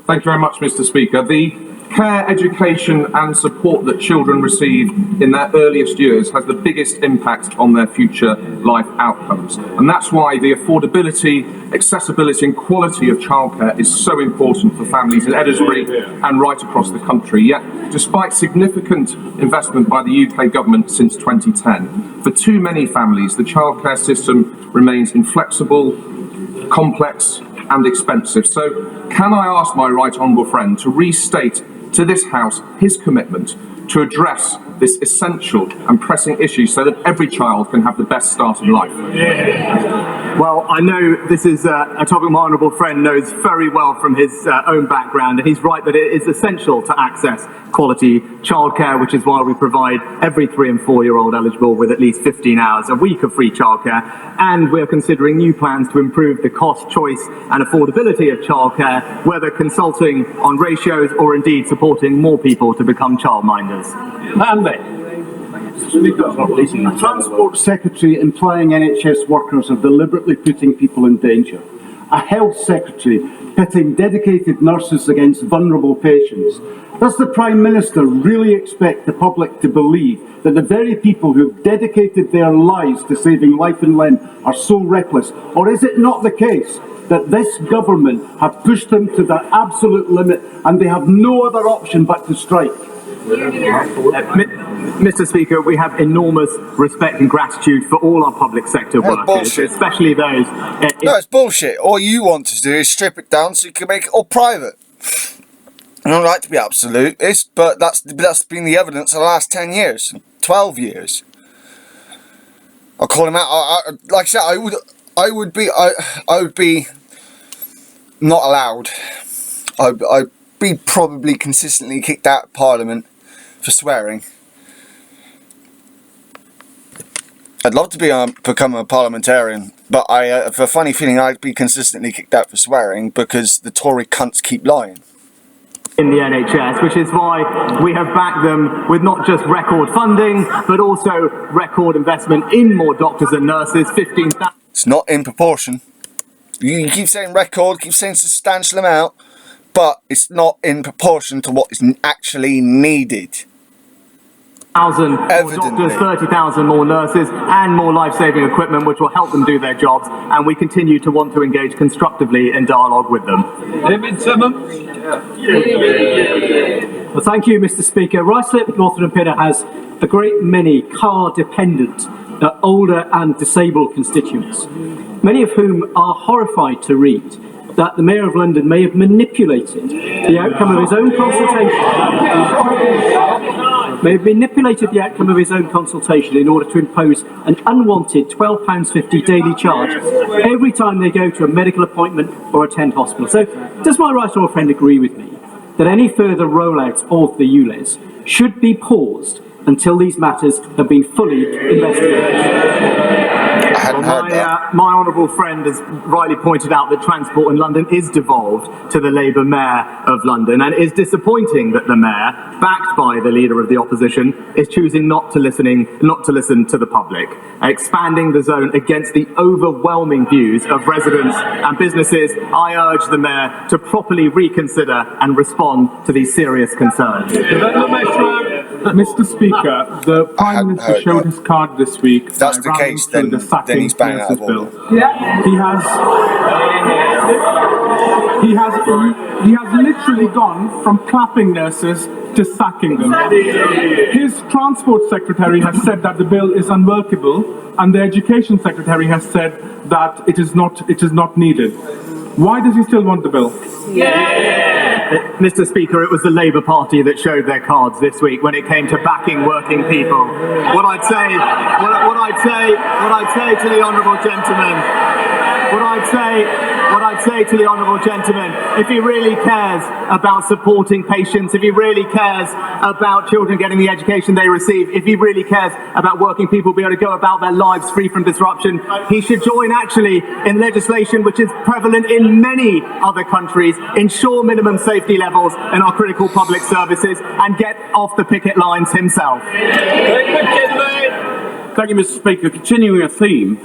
Thank you very much, Mr. Speaker. The care, education and support that children receive in their earliest years has the biggest impact on their future life outcomes. And that's why the affordability, accessibility and quality of childcare is so important for families in Edinburgh and right across the country. Yet, despite significant investment by the UK Government since 2010, for too many families, the childcare system remains inflexible, complex and expensive. So can I ask my right honourable friend to restate to this House his commitment to address this essential and pressing issue so that every child can have the best start in life? Well, I know this is a topic my honourable friend knows very well from his own background, and he's right that it is essential to access quality childcare, which is why we provide every 3- and 4-year-old eligible with at least 15 hours a week of free childcare, and we're considering new plans to improve the cost, choice and affordability of childcare, whether consulting on ratios or indeed supporting more people to become childminders. The Transport Secretary implying NHS workers are deliberately putting people in danger. a health secretary pitting dedicated nurses against vulnerable patients. Does the Prime Minister really expect the public to believe that the very people who've dedicated their lives to saving life and limb are so reckless? Or is it not the case that this government have pushed them to their absolute limit and they have no other option but to strike? Mr. Speaker, we have enormous respect and gratitude for all our public sector workers, bullshit. especially those. No, it's bullshit. All you want to do is strip it down so you can make it all private. I don't like to be absolutist, but that's been the evidence of the last 10 years, 12 years. I'll call him out. Like I said, I would be not allowed. I'd be probably consistently kicked out of Parliament for swearing. I'd love to become a parliamentarian, but I have a funny feeling I'd be consistently kicked out for swearing because the Tory cunts keep lying. In the NHS, which is why we have backed them with not just record funding, but also record investment in more doctors and nurses, 15,000. It's not in proportion. You keep saying record, keep saying substantial amount, but it's not in proportion to what is actually needed. 1,000 more doctors, 30,000 more nurses, and more life-saving equipment which will help them do their jobs, and we continue to want to engage constructively in dialogue with them. David Simmons. Well, thank you, Mr. Speaker. Ruislip, Northern and Pinner has a great many car-dependent, older and disabled constituents, many of whom are horrified to read that the Mayor of London may have manipulated the outcome of his own consultation in order to impose an unwanted £12.50 daily charge every time they go to a medical appointment or attend hospital. So, does my right honourable friend agree with me that any further rollouts of the ULEZ should be paused until these matters have been fully investigated? My honourable friend has rightly pointed out that transport in London is devolved to the Labour Mayor of London, and it is disappointing that the Mayor, backed by the Leader of the Opposition, is choosing not to listen to the public, expanding the zone against the overwhelming views of residents and businesses. I urge the Mayor to properly reconsider and respond to these serious concerns. Mr. Speaker, the Prime Minister showed his card this week. If that's the case, then he's banging out of order. He has literally gone from clapping nurses to sacking them. His Transport Secretary has said that the bill is unworkable, and the Education Secretary has said that it is not needed. Why does he still want the bill? Mr. Speaker, it was the Labour Party that showed their cards this week when it came to backing working people. What I'd say to the honourable gentleman, if he really cares about supporting patients, if he really cares about children getting the education they receive, if he really cares about working people being able to go about their lives free from disruption, he should join actually in legislation which is prevalent in many other countries, ensure minimum safety levels in our critical public services, and get off the picket lines himself. Thank you, Mr. Speaker. Continuing a theme,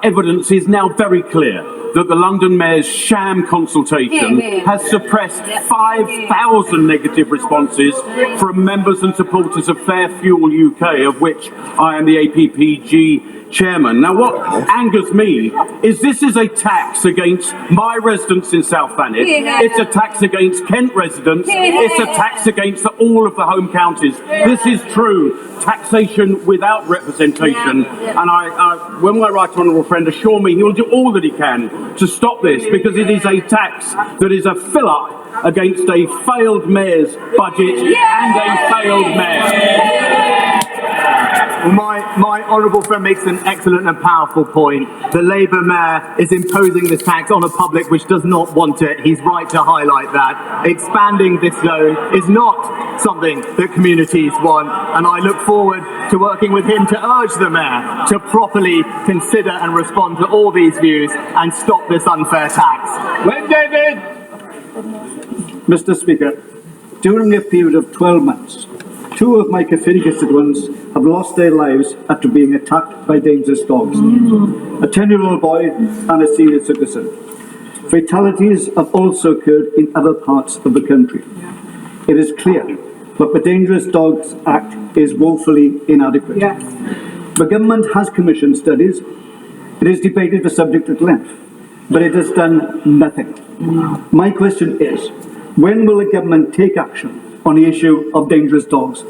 evidence is now very clear that the London Mayor's sham consultation has suppressed 5,000 negative responses from members and supporters of Fair Fuel UK, of which I am the APPG chairman. Now, what angers me is this is a tax against my residents in South Thanet. It's a tax against Kent residents. It's a tax against all of the home counties. This is true taxation without representation. And when my right honourable friend assure me he will do all that he can to stop this, because it is a tax that is a fill-up against a failed mayor's budget and a failed mayor. My honourable friend makes an excellent and powerful point. The Labour Mayor is imposing this tax on a public which does not want it. He's right to highlight that. Expanding this zone is not something that communities want, and I look forward to working with him to urge the Mayor to properly consider and respond to all these views and stop this unfair tax. David! Mr. Speaker, during a period of 12 months, 2 of my constituted ones have lost their lives after being attacked by dangerous dogs. A 10-year-old boy and a senior citizen. Fatalities have also occurred in other parts of the country. It is clear that the Dangerous Dogs Act is woefully inadequate. The government has commissioned studies. It has debated the subject at length, but it has done nothing. My question is, when will the government take action on the issue of dangerous dogs?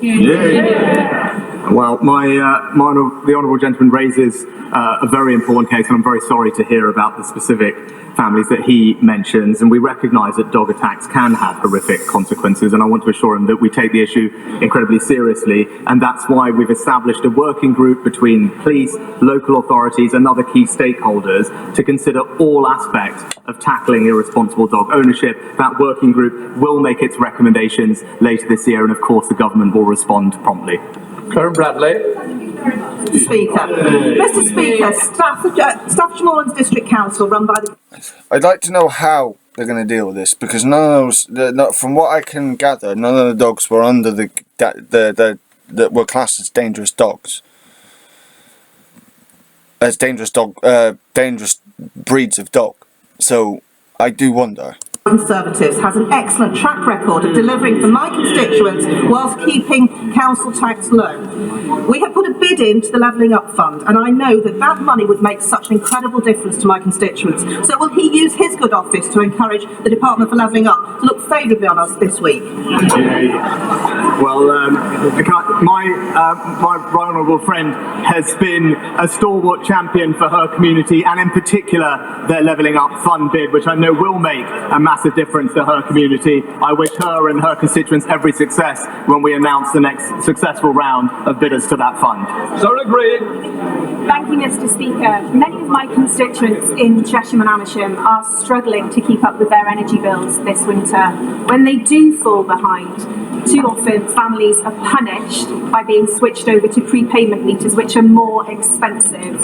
Well, the honourable gentleman raises a very important case, and I'm very sorry to hear about the specific families that he mentions, and we recognise that dog attacks can have horrific consequences, and I want to assure him that we take the issue incredibly seriously, and that's why we've established a working group between police, local authorities and other key stakeholders to consider all aspects of tackling irresponsible dog ownership. That working group will make its recommendations later this year, and of course the government will respond promptly. Karen Bradley. Mr. Speaker, Staffordshire Moorlands District Council, run by the... I'd like to know how they're going to deal with this, because none of those, from what I can gather, none of the dogs were under that were classed as dangerous dogs, as dangerous breeds of dog. So I do wonder. Conservatives has an excellent track record of delivering for my constituents whilst keeping council tax low. We have put a bid into the Levelling Up Fund, and I know that that money would make such an incredible difference to my constituents. So will he use his good office to encourage the Department for Levelling Up to look favourably on us this week? Well, my right honourable friend has been a stalwart champion for her community, and in particular their Levelling Up Fund bid, which I know will make a massive difference to her community. I wish her and her constituents every success when we announce the next successful round of bidders to that fund. So agreed. Thank you, Mr. Speaker. Many of my constituents in Cheshire and Amersham are struggling to keep up with their energy bills this winter. When they do fall behind, too often families are punished by being switched over to prepayment meters, which are more expensive,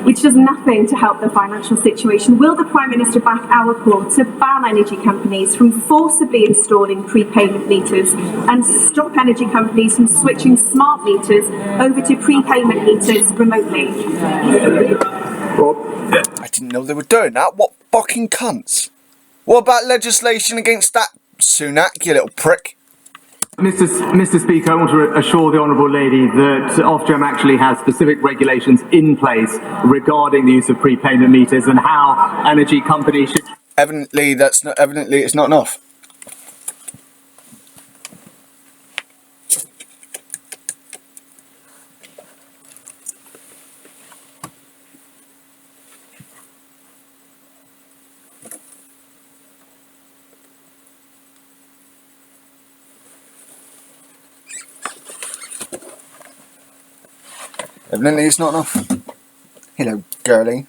which does nothing to help their financial situation. Will the Prime Minister back our call to ban energy companies from forcibly installing prepayment meters and stop energy companies from switching smart meters over to prepayment meters remotely? I didn't know they were doing that. What fucking cunts? What about legislation against that, Sunak, you little prick? Mr. Speaker, I want to assure the honourable lady that Ofgem actually has specific regulations in place regarding the use of prepayment meters and how energy companies should... Evidently it's not enough. Evidently it's not enough. Hello, girlie.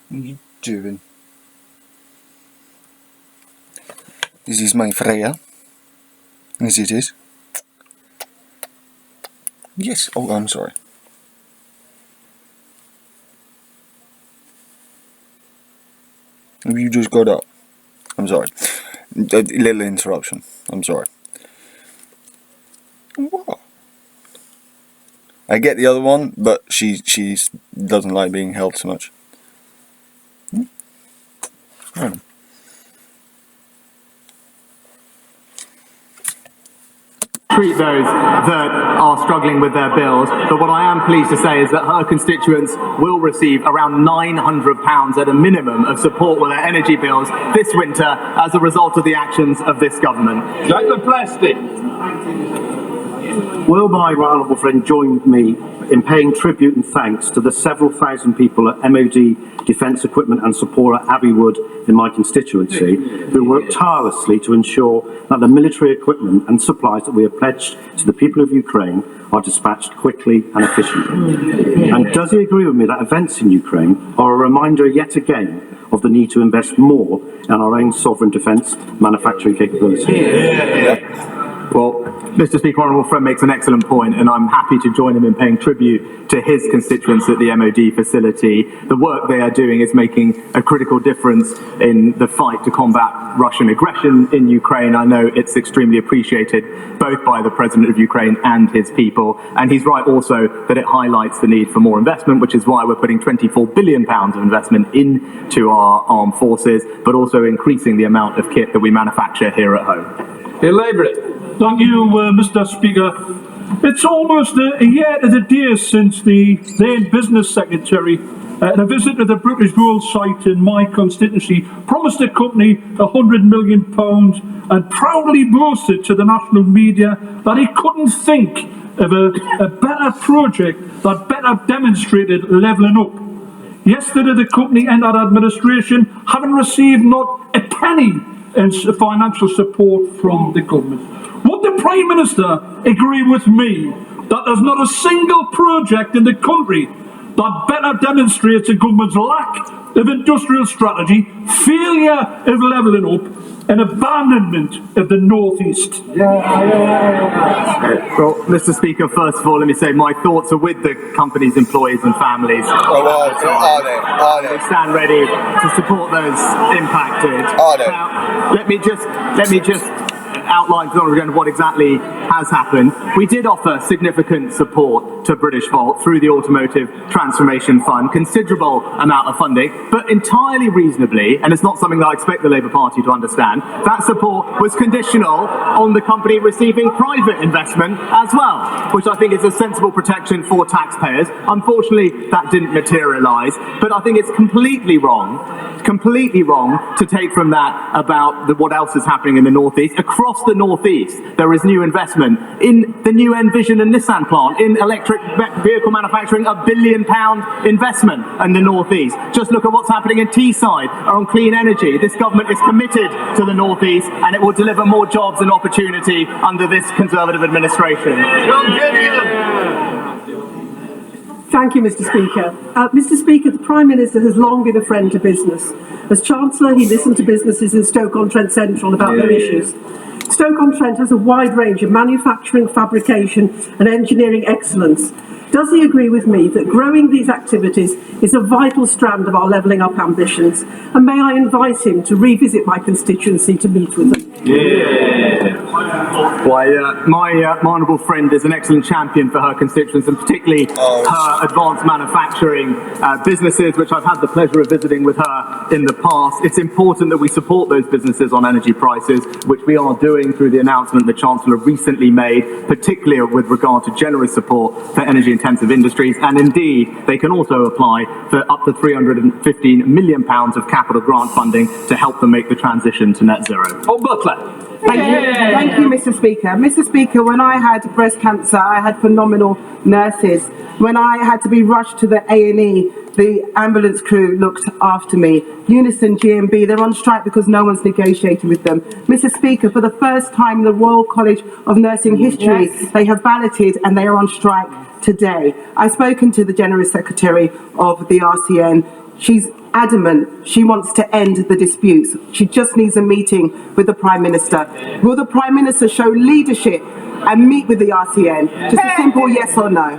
What are you doing? This is my Freya. Yes, it is. Yes. Oh, I'm sorry. You just got up. I'm sorry. A little interruption. I'm sorry. What? I get the other one, but she doesn't like being held so much. Treat those that are struggling with their bills, but what I am pleased to say is that her constituents will receive around £900 at a minimum of support with their energy bills this winter as a result of the actions of this government. Jack the plastic. Will my right honourable friend join me in paying tribute and thanks to the several thousand people at MOD Defence Equipment and Support at Abbey Wood in my constituency who work tirelessly to ensure that the military equipment and supplies that we have pledged to the people of Ukraine are dispatched quickly and efficiently? And does he agree with me that events in Ukraine are a reminder yet again of the need to invest more in our own sovereign defence manufacturing capability? Well, Mr. Speaker, honourable friend makes an excellent point, and I'm happy to join him in paying tribute to his constituents at the MOD facility. The work they are doing is making a critical difference in the fight to combat Russian aggression in Ukraine. I know it's extremely appreciated both by the President of Ukraine and his people, and he's right also that it highlights the need for more investment, which is why we're putting £24 billion of investment into our armed forces, but also increasing the amount of kit that we manufacture here at home. Thank you, Mr. Speaker. It's almost a year to the day since the then Business Secretary, at a visit to the British Gold site in my constituency, promised the company £100 million and proudly boasted to the national media that he couldn't think of a better project that better demonstrated levelling up. Yesterday, the company entered administration having received not a penny in financial support from the government. Would the Prime Minister agree with me that there's not a single project in the country that better demonstrates the government's lack of industrial strategy, failure of levelling up, and abandonment of the North East? Well, Mr. Speaker, first of all, let me say my thoughts are with the company's employees and families. Are they? We stand ready to support those impacted. Are they? Now, let me just outline what exactly has happened. We did offer significant support to British Volt through the Automotive Transformation Fund, considerable amount of funding, but entirely reasonably, and it's not something that I expect the Labour Party to understand, that support was conditional on the company receiving private investment as well, which I think is a sensible protection for taxpayers. Unfortunately, that didn't materialise, but I think it's completely wrong to take from that about what else is happening in the North East. Across the North East, there is new investment in the new Envision and Nissan plant, in electric vehicle manufacturing, £1 billion investment in the North East. Just look at what's happening in Teesside on clean energy. This government is committed to the North East, and it will deliver more jobs and opportunity under this Conservative administration. Thank you, Mr. Speaker. Mr. Speaker, the Prime Minister has long been a friend to business. As Chancellor, he listened to businesses in Stoke-on-Trent Central about their issues. Stoke-on-Trent has a wide range of manufacturing, fabrication and engineering excellence. Does he agree with me that growing these activities is a vital strand of our levelling up ambitions? And may I invite him to revisit my constituency to meet with them? Why, my honourable friend is an excellent champion for her constituents, and particularly her advanced manufacturing businesses, which I've had the pleasure of visiting with her in the past. It's important that we support those businesses on energy prices, which we are doing through the announcement the Chancellor recently made, particularly with regard to generous support for energy-intensive industries. And indeed, they can also apply for up to £315 million of capital grant funding to help them make the transition to net zero. Thank you, Mr. Speaker. Mr. Speaker, when I had breast cancer, I had phenomenal nurses. When I had to be rushed to the A&E, the ambulance crew looked after me. Unison, GMB, they're on strike because no one's negotiating with them. Mr. Speaker, for the first time in the Royal College of Nursing history, they have balloted and they are on strike today. I've spoken to the General Secretary of the RCN. She's adamant she wants to end the disputes. She just needs a meeting with the Prime Minister. Will the Prime Minister show leadership and meet with the RCN? Just a simple yes or no.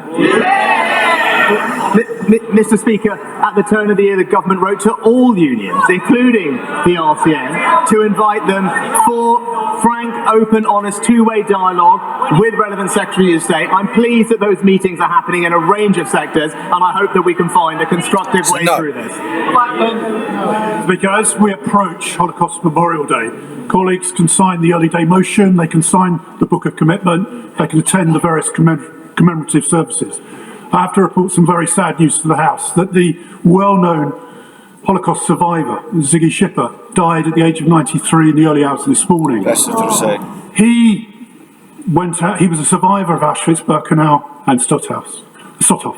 Mr. Speaker, at the turn of the year, the government wrote to all unions, including the RCN, to invite them for frank, open, honest, two-way dialogue with relevant Secretary of State. I'm pleased that those meetings are happening in a range of sectors, and I hope that we can find a constructive way through this. Because as we approach Holocaust Memorial Day, colleagues can sign the early day motion, they can sign the Book of Commitment, they can attend the various commemorative services. I have to report some very sad news to the House, that the well-known Holocaust survivor, Ziggy Schipper, died at the age of 93 in the early hours of this morning. He was a survivor of Auschwitz, Birkenau and Stutthof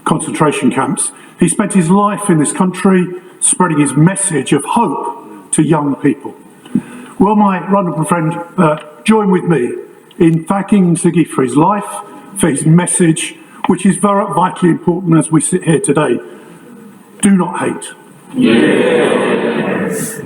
concentration camps. He spent his life in this country spreading his message of hope to young people. Will my honourable friend join with me in thanking Ziggy for his life, for his message, which is very vitally important as we sit here today. Do not hate. Yes.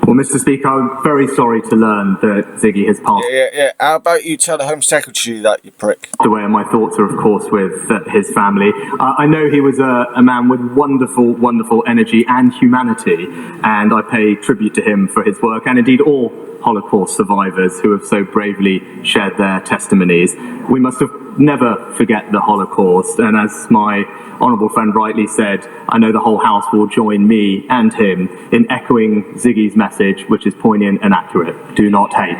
Well, Mr. Speaker, I'm very sorry to learn that Ziggy has passed. Yeah. How about you tell the Home Secretary that, you prick? Away, and my thoughts are, of course, with his family. I know he was a man with wonderful energy and humanity, and I pay tribute to him for his work, and indeed all Holocaust survivors who have so bravely shared their testimonies. We must never forget the Holocaust, and as my honourable friend rightly said, I know the whole House will join me and him in echoing Ziggy's message, which is poignant and accurate. Do not hate.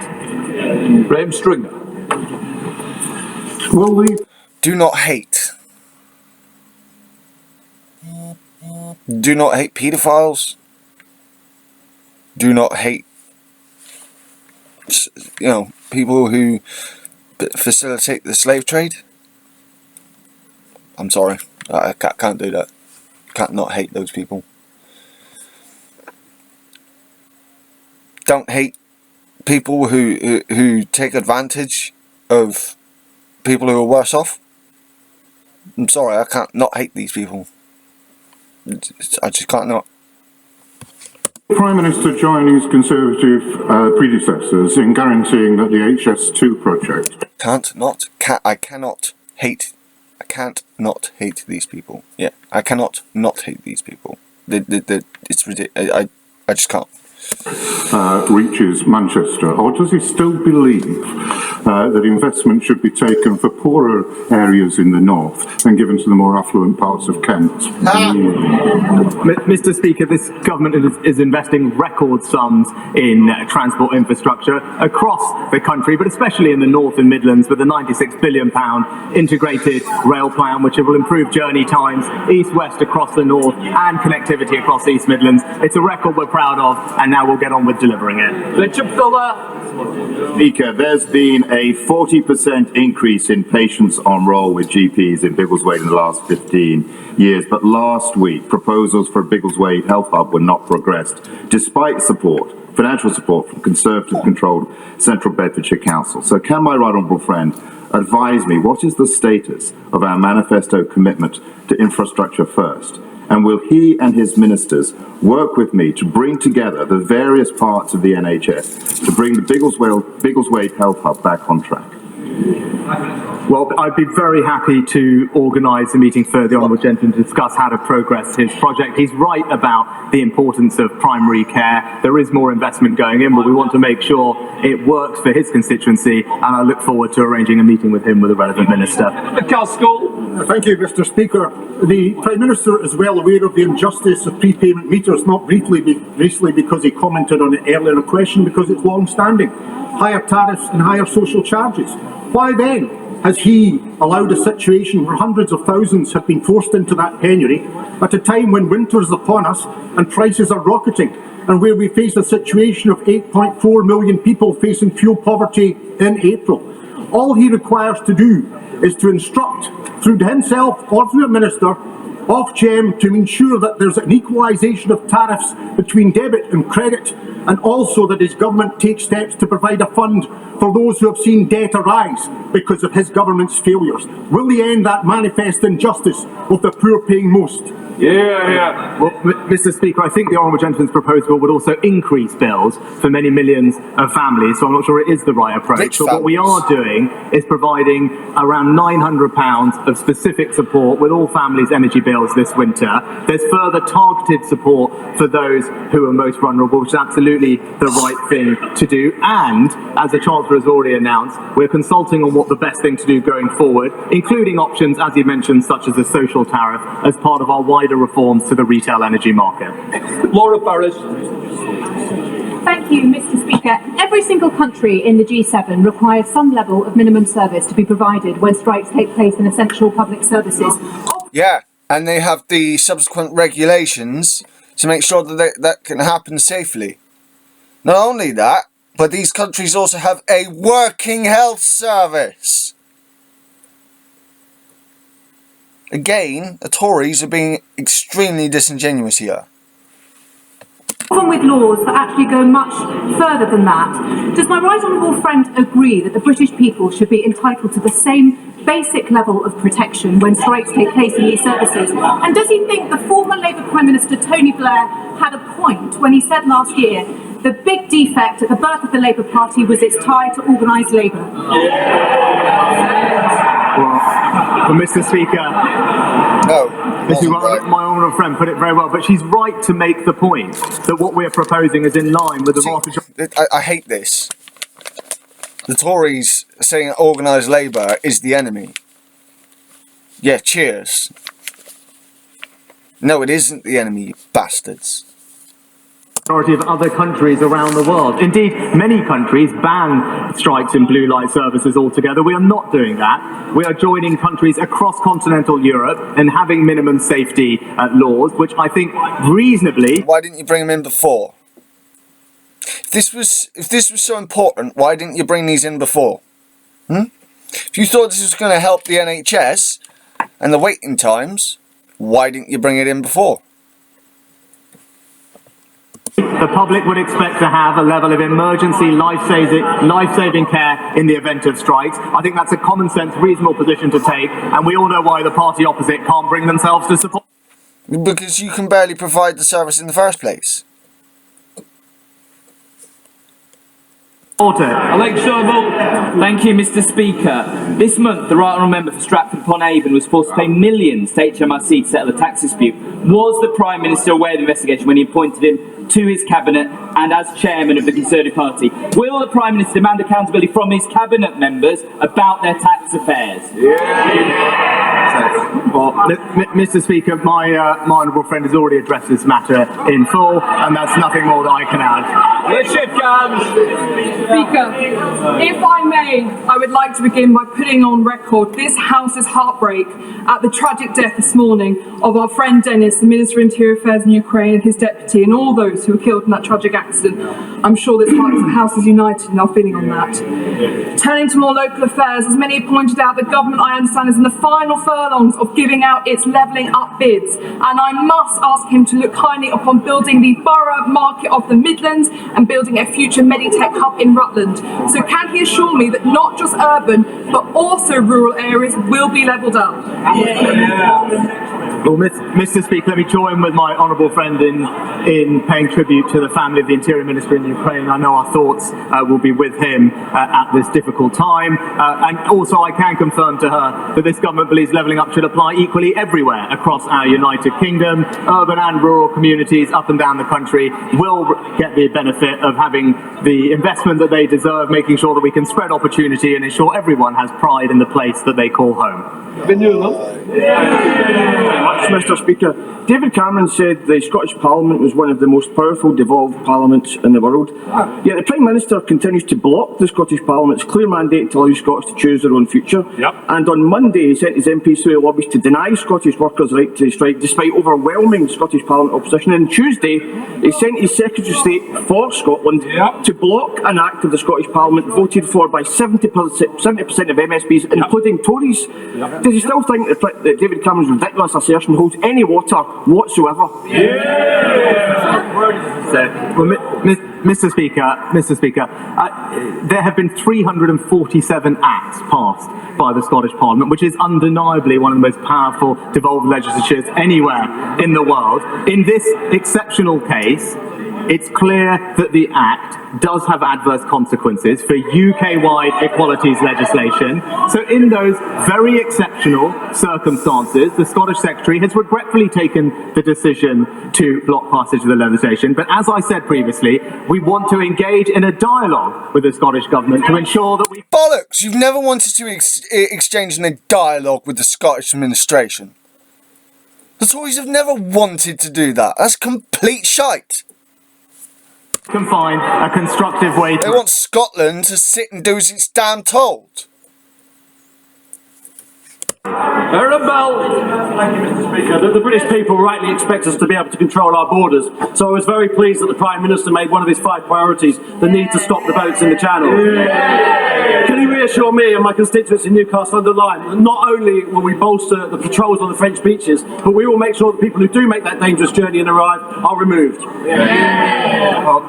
Graham Stringer. Do not hate. Do not hate paedophiles. Do not hate, people who facilitate the slave trade. I'm sorry, I can't do that. Can't not hate those people. Don't hate people who take advantage of people who are worse off. I'm sorry, I can't not hate these people. I just can't not. Prime Minister joined his Conservative predecessors in guaranteeing that the HS2 project... I cannot not hate these people. Yeah, I cannot not hate these people. It's ridiculous. I just can't. Reaches Manchester, or does he still believe that investment should be taken for poorer areas in the north and given to the more affluent parts of Kent? Mr. Speaker, this government is investing record sums in transport infrastructure across the country, but especially in the North and Midlands, with the £96 billion integrated rail plan, which will improve journey times east-west across the north and connectivity across the East Midlands. It's a record we're proud of, and now we'll get on with delivering it. Richard Fuller. Speaker, there's been a 40% increase in patients on roll with GPs in Biggleswade in the last 15 years, but last week proposals for a Biggleswade Health Hub were not progressed, despite financial support from Conservative-controlled Central Bedfordshire Council. So can my right honourable friend advise me what is the status of our manifesto commitment to infrastructure first? And will he and his ministers work with me to bring together the various parts of the NHS to bring the Biggleswade Health Hub back on track? Well, I'd be very happy to organise a meeting for the Honourable Gentleman to discuss how to progress his project. He's right about the importance of primary care. There is more investment going in, but we want to make sure it works for his constituency, and I look forward to arranging a meeting with him with the relevant minister. Thank you, Mr. Speaker. The Prime Minister is well aware of the injustice of prepayment meters, not recently because he commented on it earlier in a question, because it's long-standing. Higher tariffs and higher social charges. Why then has he allowed a situation where hundreds of thousands have been forced into that penury at a time when winter is upon us and prices are rocketing, and where we face a situation of 8.4 million people facing fuel poverty in April? All he requires to do is to instruct, through himself or through a minister, Ofgem to ensure that there's an equalisation of tariffs between debit and credit, and also that his government takes steps to provide a fund for those who have seen debt arise because of his government's failures. Will he end that manifest injustice of the poor paying most? Well, Mr. Speaker, I think the Honourable Gentleman's proposal would also increase bills for many millions of families, so I'm not sure it is the right approach. But what we are doing is providing around £900 of specific support with all families' energy bills this winter. There's further targeted support for those who are most vulnerable, which is absolutely the right thing to do. And, as the Chancellor has already announced, we're consulting on what the best thing to do going forward, including options, as he mentioned, such as a social tariff, as part of our wider reforms to the retail energy market. Laura Farris. Thank you, Mr. Speaker. Every single country in the G7 requires some level of minimum service to be provided when strikes take place in essential public services. Yeah, and they have the subsequent regulations to make sure that that can happen safely. Not only that, but these countries also have a working health service. Again, the Tories are being extremely disingenuous here. Often with laws that actually go much further than that. Does my right honourable friend agree that the British people should be entitled to the same basic level of protection when strikes take place in these services? And does he think the former Labour Prime Minister Tony Blair had a point when he said last year The big defect at the birth of the Labour Party was its tie to organised labour. Well, Mr. Speaker, my honourable friend put it very well, but she's right to make the point that what we're proposing is in line with the vast majority. I hate this. The Tories saying organised labour is the enemy. Yeah, cheers. No, it isn't the enemy, you bastards. Majority of other countries around the world. Indeed, many countries ban strikes in blue light services altogether. We are not doing that. We are joining countries across continental Europe and having minimum safety laws, which I think reasonably... Why didn't you bring them in before? If this was so important, why didn't you bring these in before? If you thought this was going to help the NHS and the waiting times, why didn't you bring it in before? The public would expect to have a level of emergency life-saving care in the event of strikes. I think that's a common sense, reasonable position to take, and we all know why the party opposite can't bring themselves to support. Because you can barely provide the service in the first place. Order. Election vote. Thank you, Mr. Speaker. This month, the Right Honourable Member for Stratford-upon-Avon was forced to pay millions to HMRC to settle a tax dispute. Was the Prime Minister aware of the investigation when he appointed him to his Cabinet and as Chairman of the Conservative Party? Will the Prime Minister demand accountability from his Cabinet members about their tax affairs? Well, Mr. Speaker, my honourable friend has already addressed this matter in full, and that's nothing more that I can add. Speaker, if I may, I would like to begin by putting on record this House's heartbreak at the tragic death this morning of our friend Dennis, the Minister of Interior Affairs in Ukraine, and his deputy, and all those who were killed in that tragic accident. I'm sure this House is united in our feeling on that. Turning to more local affairs, as many have pointed out, the government, I understand, is in the final furlongs of giving out its levelling up bids, and I must ask him to look kindly upon building the borough market of the Midlands and building a future Meditech hub in Rutland. So can he assure me that not just urban, but also rural areas will be levelled up? Well, Mr. Speaker, let me join with my honourable friend in paying tribute to the family of the Interior Minister in Ukraine. I know our thoughts will be with him at this difficult time. And also I can confirm to her that this government believes levelling up should apply equally everywhere across our United Kingdom. Urban and rural communities up and down the country will get the benefit of having the investment that they deserve, making sure that we can spread opportunity and ensure everyone has pride in the place that they call home. Mr. Speaker, David Cameron said the Scottish Parliament was one of the most powerful devolved parliaments in the world. Yet the Prime Minister continues to block the Scottish Parliament's clear mandate to allow Scots to choose their own future. And on Monday he sent his MPs through the lobbies to deny Scottish workers' right to strike despite overwhelming Scottish Parliament opposition. And Tuesday he sent his Secretary of State for Scotland to block an act of the Scottish Parliament voted for by 70% of MSPs, including Tories. Does he still think that David Cameron's ridiculous assertion holds any water whatsoever? Mr. Speaker, there have been 347 acts passed by the Scottish Parliament, which is undeniably one of the most powerful devolved legislatures anywhere in the world. In this exceptional case, it's clear that the Act does have adverse consequences for UK-wide equalities legislation. So in those very exceptional circumstances, the Scottish Secretary has regretfully taken the decision to block passage of the legislation. But as I said previously, we want to engage in a dialogue with the Scottish Government to ensure that we... Bollocks! You've never wanted to exchange in a dialogue with the Scottish administration. The Tories have never wanted to do that. That's complete shite. Can find a constructive way to... They want Scotland to sit and do as it's damn told. Thank you, Mr. Speaker. The British people rightly expect us to be able to control our borders, so I was very pleased that the Prime Minister made one of his 5 priorities the need to stop the boats in the Channel. Can he reassure me and my constituents in Newcastle under Lyme that not only will we bolster the patrols on the French beaches, but we will make sure that people who do make that dangerous journey and arrive are removed? Well,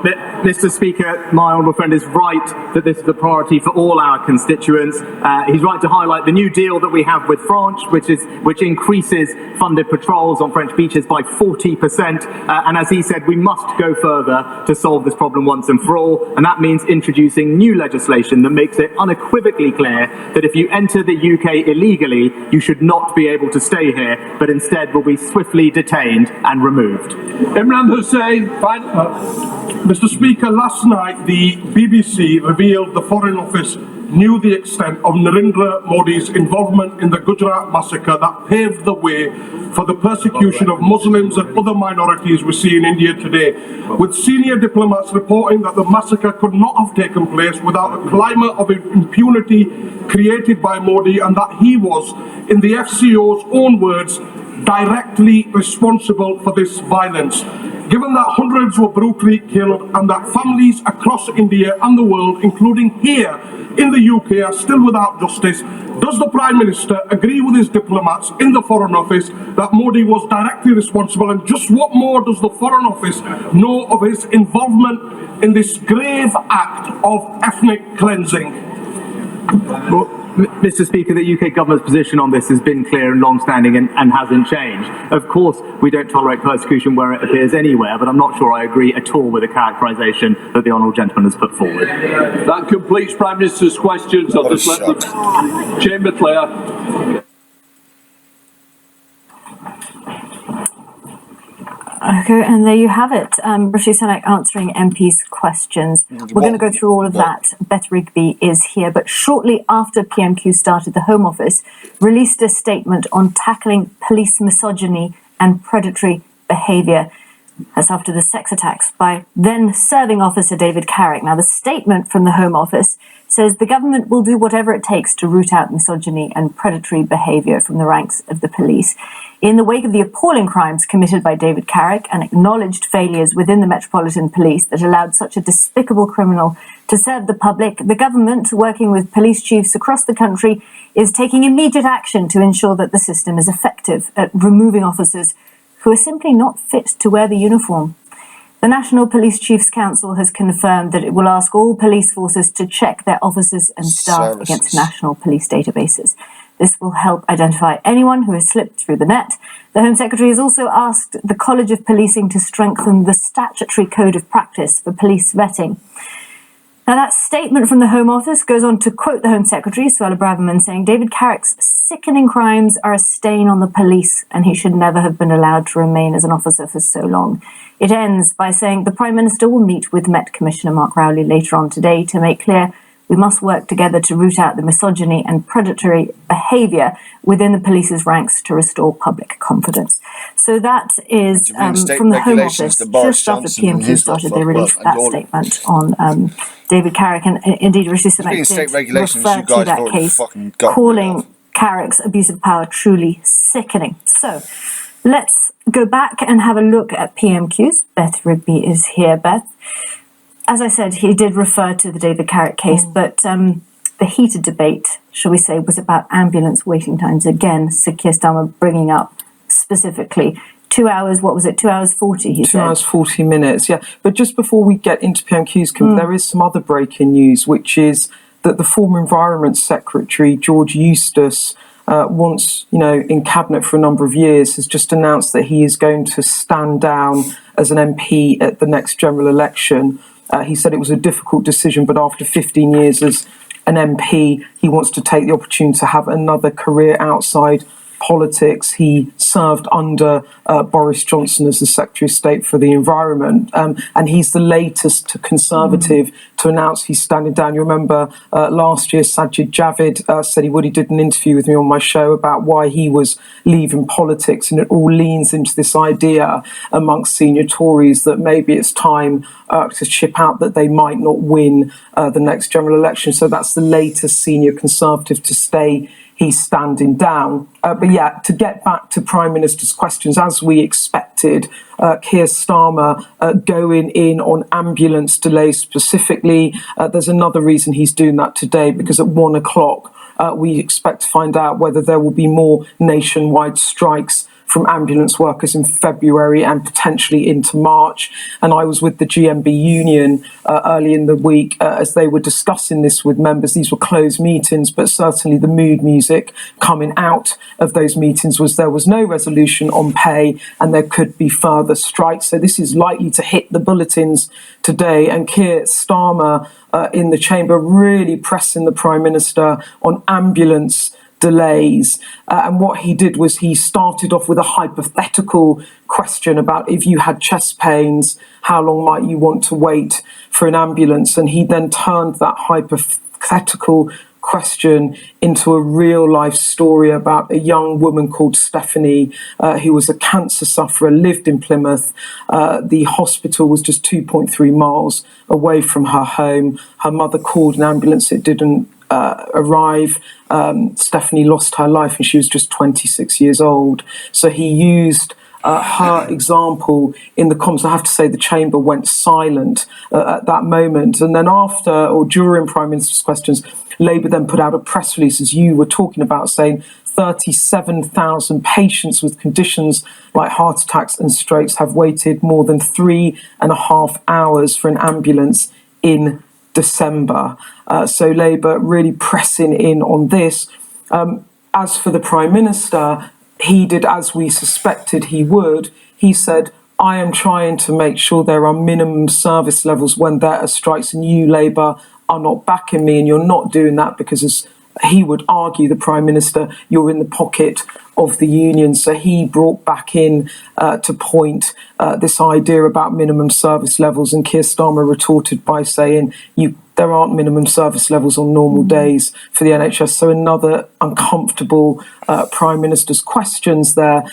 Mr. Speaker, my honourable friend is right that this is a priority for all our constituents. He's right to highlight the new deal that we have with France, which increases funded patrols on French beaches by 40%. And as he said, we must go further to solve this problem once and for all. And that means introducing new legislation that makes it unequivocally clear that if you enter the UK illegally, you should not be able to stay here, but instead will be swiftly detained and removed. Imran Hussain, Mr. Speaker, last night the BBC revealed the Foreign Office knew the extent of Narendra Modi's involvement in the Gujarat massacre that paved the way for the persecution of Muslims and other minorities we see in India today, with senior diplomats reporting that the massacre could not have taken place without a climate of impunity created by Modi, and that he was, in the FCO's own words, directly responsible for this violence. Given that hundreds were brutally killed and that families across India and the world, including here in the UK, are still without justice, does the Prime Minister agree with his diplomats in the Foreign Office that Modi was directly responsible? And just what more does the Foreign Office know of his involvement in this grave act of ethnic cleansing? Well, Mr. Speaker, the UK government's position on this has been clear and long-standing and hasn't changed. Of course, we don't tolerate persecution where it appears anywhere, but I'm not sure I agree at all with the characterisation that the honourable gentleman has put forward. That completes Prime Minister's questions. I'll just let the chamber clear. Okay, and there you have it. Rishi Sunak answering MP's questions. We're going to go through all of that. Beth Rigby is here, but shortly after PMQ started, the Home Office released a statement on tackling police misogyny and predatory behaviour. That's after the sex attacks by then serving officer David Carrick. Now, the statement from the Home Office says the government will do whatever it takes to root out misogyny and predatory behaviour from the ranks of the police. In the wake of the appalling crimes committed by David Carrick and acknowledged failures within the Metropolitan Police that allowed such a despicable criminal to serve the public, the government, working with police chiefs across the country, is taking immediate action to ensure that the system is effective at removing officers who are simply not fit to wear the uniform. The National Police Chiefs Council has confirmed that it will ask all police forces to check their officers and staff against national police databases. This will help identify anyone who has slipped through the net. The Home Secretary has also asked the College of Policing to strengthen the statutory code of practice for police vetting. Now, that statement from the Home Office goes on to quote the Home Secretary, Suella Braverman, saying David Carrick's sickening crimes are a stain on the police and he should never have been allowed to remain as an officer for so long. It ends by saying the Prime Minister will meet with Met Commissioner Mark Rowley later on today to make clear we must work together to root out the misogyny and predatory behaviour within the police's ranks to restore public confidence. So that is from the Home Office. Just after PMQ started, they released that statement on David Carrick, and indeed Rishi Sunak did refer to that case, calling Carrick's abuse of power truly sickening. So let's go back and have a look at PMQs. Beth Rigby is here. Beth, as I said, he did refer to the David Carrick case, but the heated debate, shall we say, was about ambulance waiting times. Again, Sir Keir Starmer bringing up specifically 2 hours, what was it, 2 hours 40, he said? 2 hours 40 minutes, yeah. But just before we get into PMQs, there is some other breaking news, which is that the former Environment Secretary, George Eustace, once, in Cabinet for a number of years, has just announced that he is going to stand down as an MP at the next general election. He said it was a difficult decision, but after 15 years as an MP, he wants to take the opportunity to have another career outside politics. He served under Boris Johnson as the Secretary of State for the Environment, and he's the latest Conservative to announce he's standing down. You remember last year Sajid Javid said he would. He did an interview with me on my show about why he was leaving politics, and it all leans into this idea amongst senior Tories that maybe it's time to chip out, that they might not win the next general election. So that's the latest senior Conservative to stay. He's standing down. But yeah, to get back to Prime Minister's questions, as we expected, Keir Starmer going in on ambulance delays specifically. There's another reason he's doing that today, because at 1 o'clock, we expect to find out whether there will be more nationwide strikes from ambulance workers in February and potentially into March. And I was with the GMB union early in the week as they were discussing this with members. These were closed meetings, but certainly the mood music coming out of those meetings was there was no resolution on pay and there could be further strikes. So this is likely to hit the bulletins today. And Keir Starmer in the chamber really pressing the Prime Minister on ambulance delays. And what he did was he started off with a hypothetical question about if you had chest pains, how long might you want to wait for an ambulance? And he then turned that hypothetical question into a real life story about a young woman called Stephanie, who was a cancer sufferer, lived in Plymouth. The hospital was just 2.3 miles away from her home. Her mother called an ambulance, it didn't arrive. Stephanie lost her life and she was just 26 years old. So he used her example in the comments. I have to say the chamber went silent at that moment. And then after or during Prime Minister's questions, Labour then put out a press release, as you were talking about, saying 37,000 patients with conditions like heart attacks and strokes have waited more than 3.5 hours for an ambulance in December. So Labour really pressing in on this. As for the Prime Minister, he did as we suspected he would. He said, I am trying to make sure there are minimum service levels when there are strikes, and you, Labour, are not backing me, and you're not doing that because, as he would argue, the Prime Minister, you're in the pocket of the union. So he brought back in to point this idea about minimum service levels, and Keir Starmer retorted by saying there aren't minimum service levels on normal days for the NHS. So another uncomfortable Prime Minister's questions there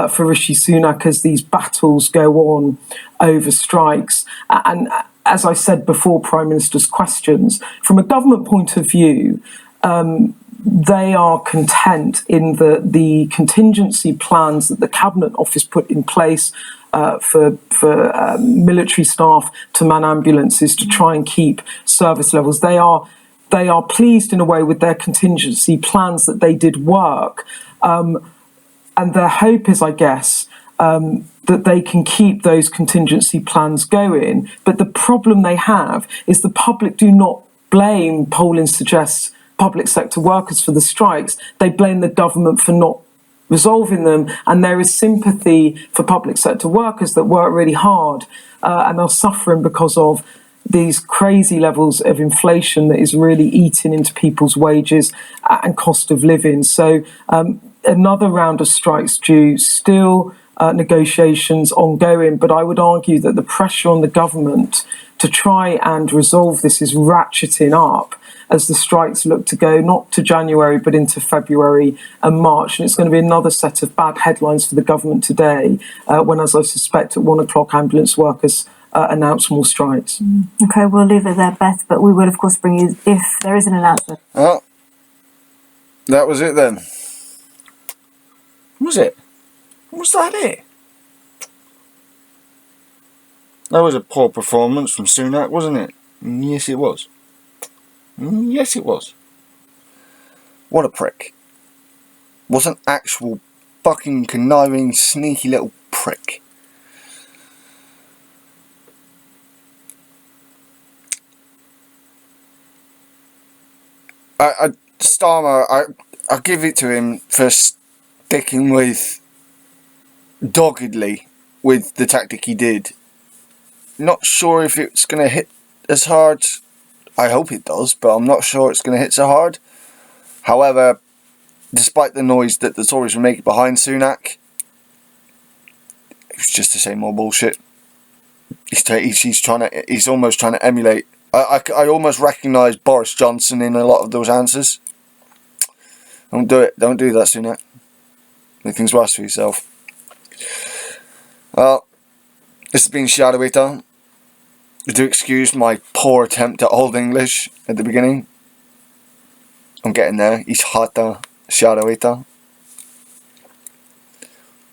for Rishi Sunak as these battles go on over strikes. And as I said before, Prime Minister's questions, from a government point of view, they are content in the contingency plans that the Cabinet Office put in place for military staff to man ambulances to try and keep service levels. They are pleased in a way with their contingency plans that they did work. And their hope is, I guess, that they can keep those contingency plans going. But the problem they have is the public do not blame, polling suggests, public sector workers for the strikes. They blame the government for not resolving them. And there is sympathy for public sector workers that work really hard and are suffering because of these crazy levels of inflation that is really eating into people's wages and cost of living. So another round of strikes due, still negotiations ongoing, but I would argue that the pressure on the government to try and resolve this is ratcheting up as the strikes look to go not to January but into February and March. And it's going to be another set of bad headlines for the government today when, as I suspect, at 1 o'clock ambulance workers announce more strikes. Okay, we'll leave it there, Beth, but we will of course bring you if there is an announcement. Oh, that was it then. Was it? Was that it? That was a poor performance from Sunak, wasn't it? Yes, it was. Yes, it was. What a prick. What an actual fucking conniving, sneaky little prick. Starmer, I give it to him for sticking with doggedly with the tactic he did. Not sure if it's going to hit as hard. I hope it does, but I'm not sure it's going to hit so hard. However, despite the noise that the Tories were making behind Sunak, it's just the same old bullshit. He's almost trying to emulate. I almost recognise Boris Johnson in a lot of those answers. Don't do it. Don't do that, Sunak. Make things worse for yourself. Well, this has been Shadow Eater. Do excuse my poor attempt at Old English at the beginning. I'm getting there. He's hotter. Shadow Eater.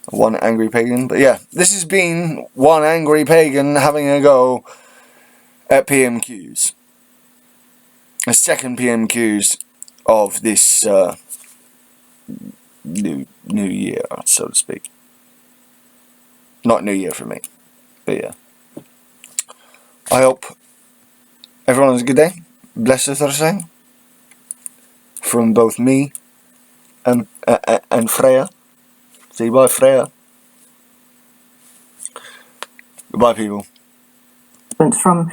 One angry pagan. But yeah, this has been one angry pagan having a go at PMQs. A second PMQs of this new year, so to speak. not New Year for me. But yeah. I hope everyone has a good day. Blessed Thursday. From both me and Freya. Say bye, Freya. Goodbye, people. From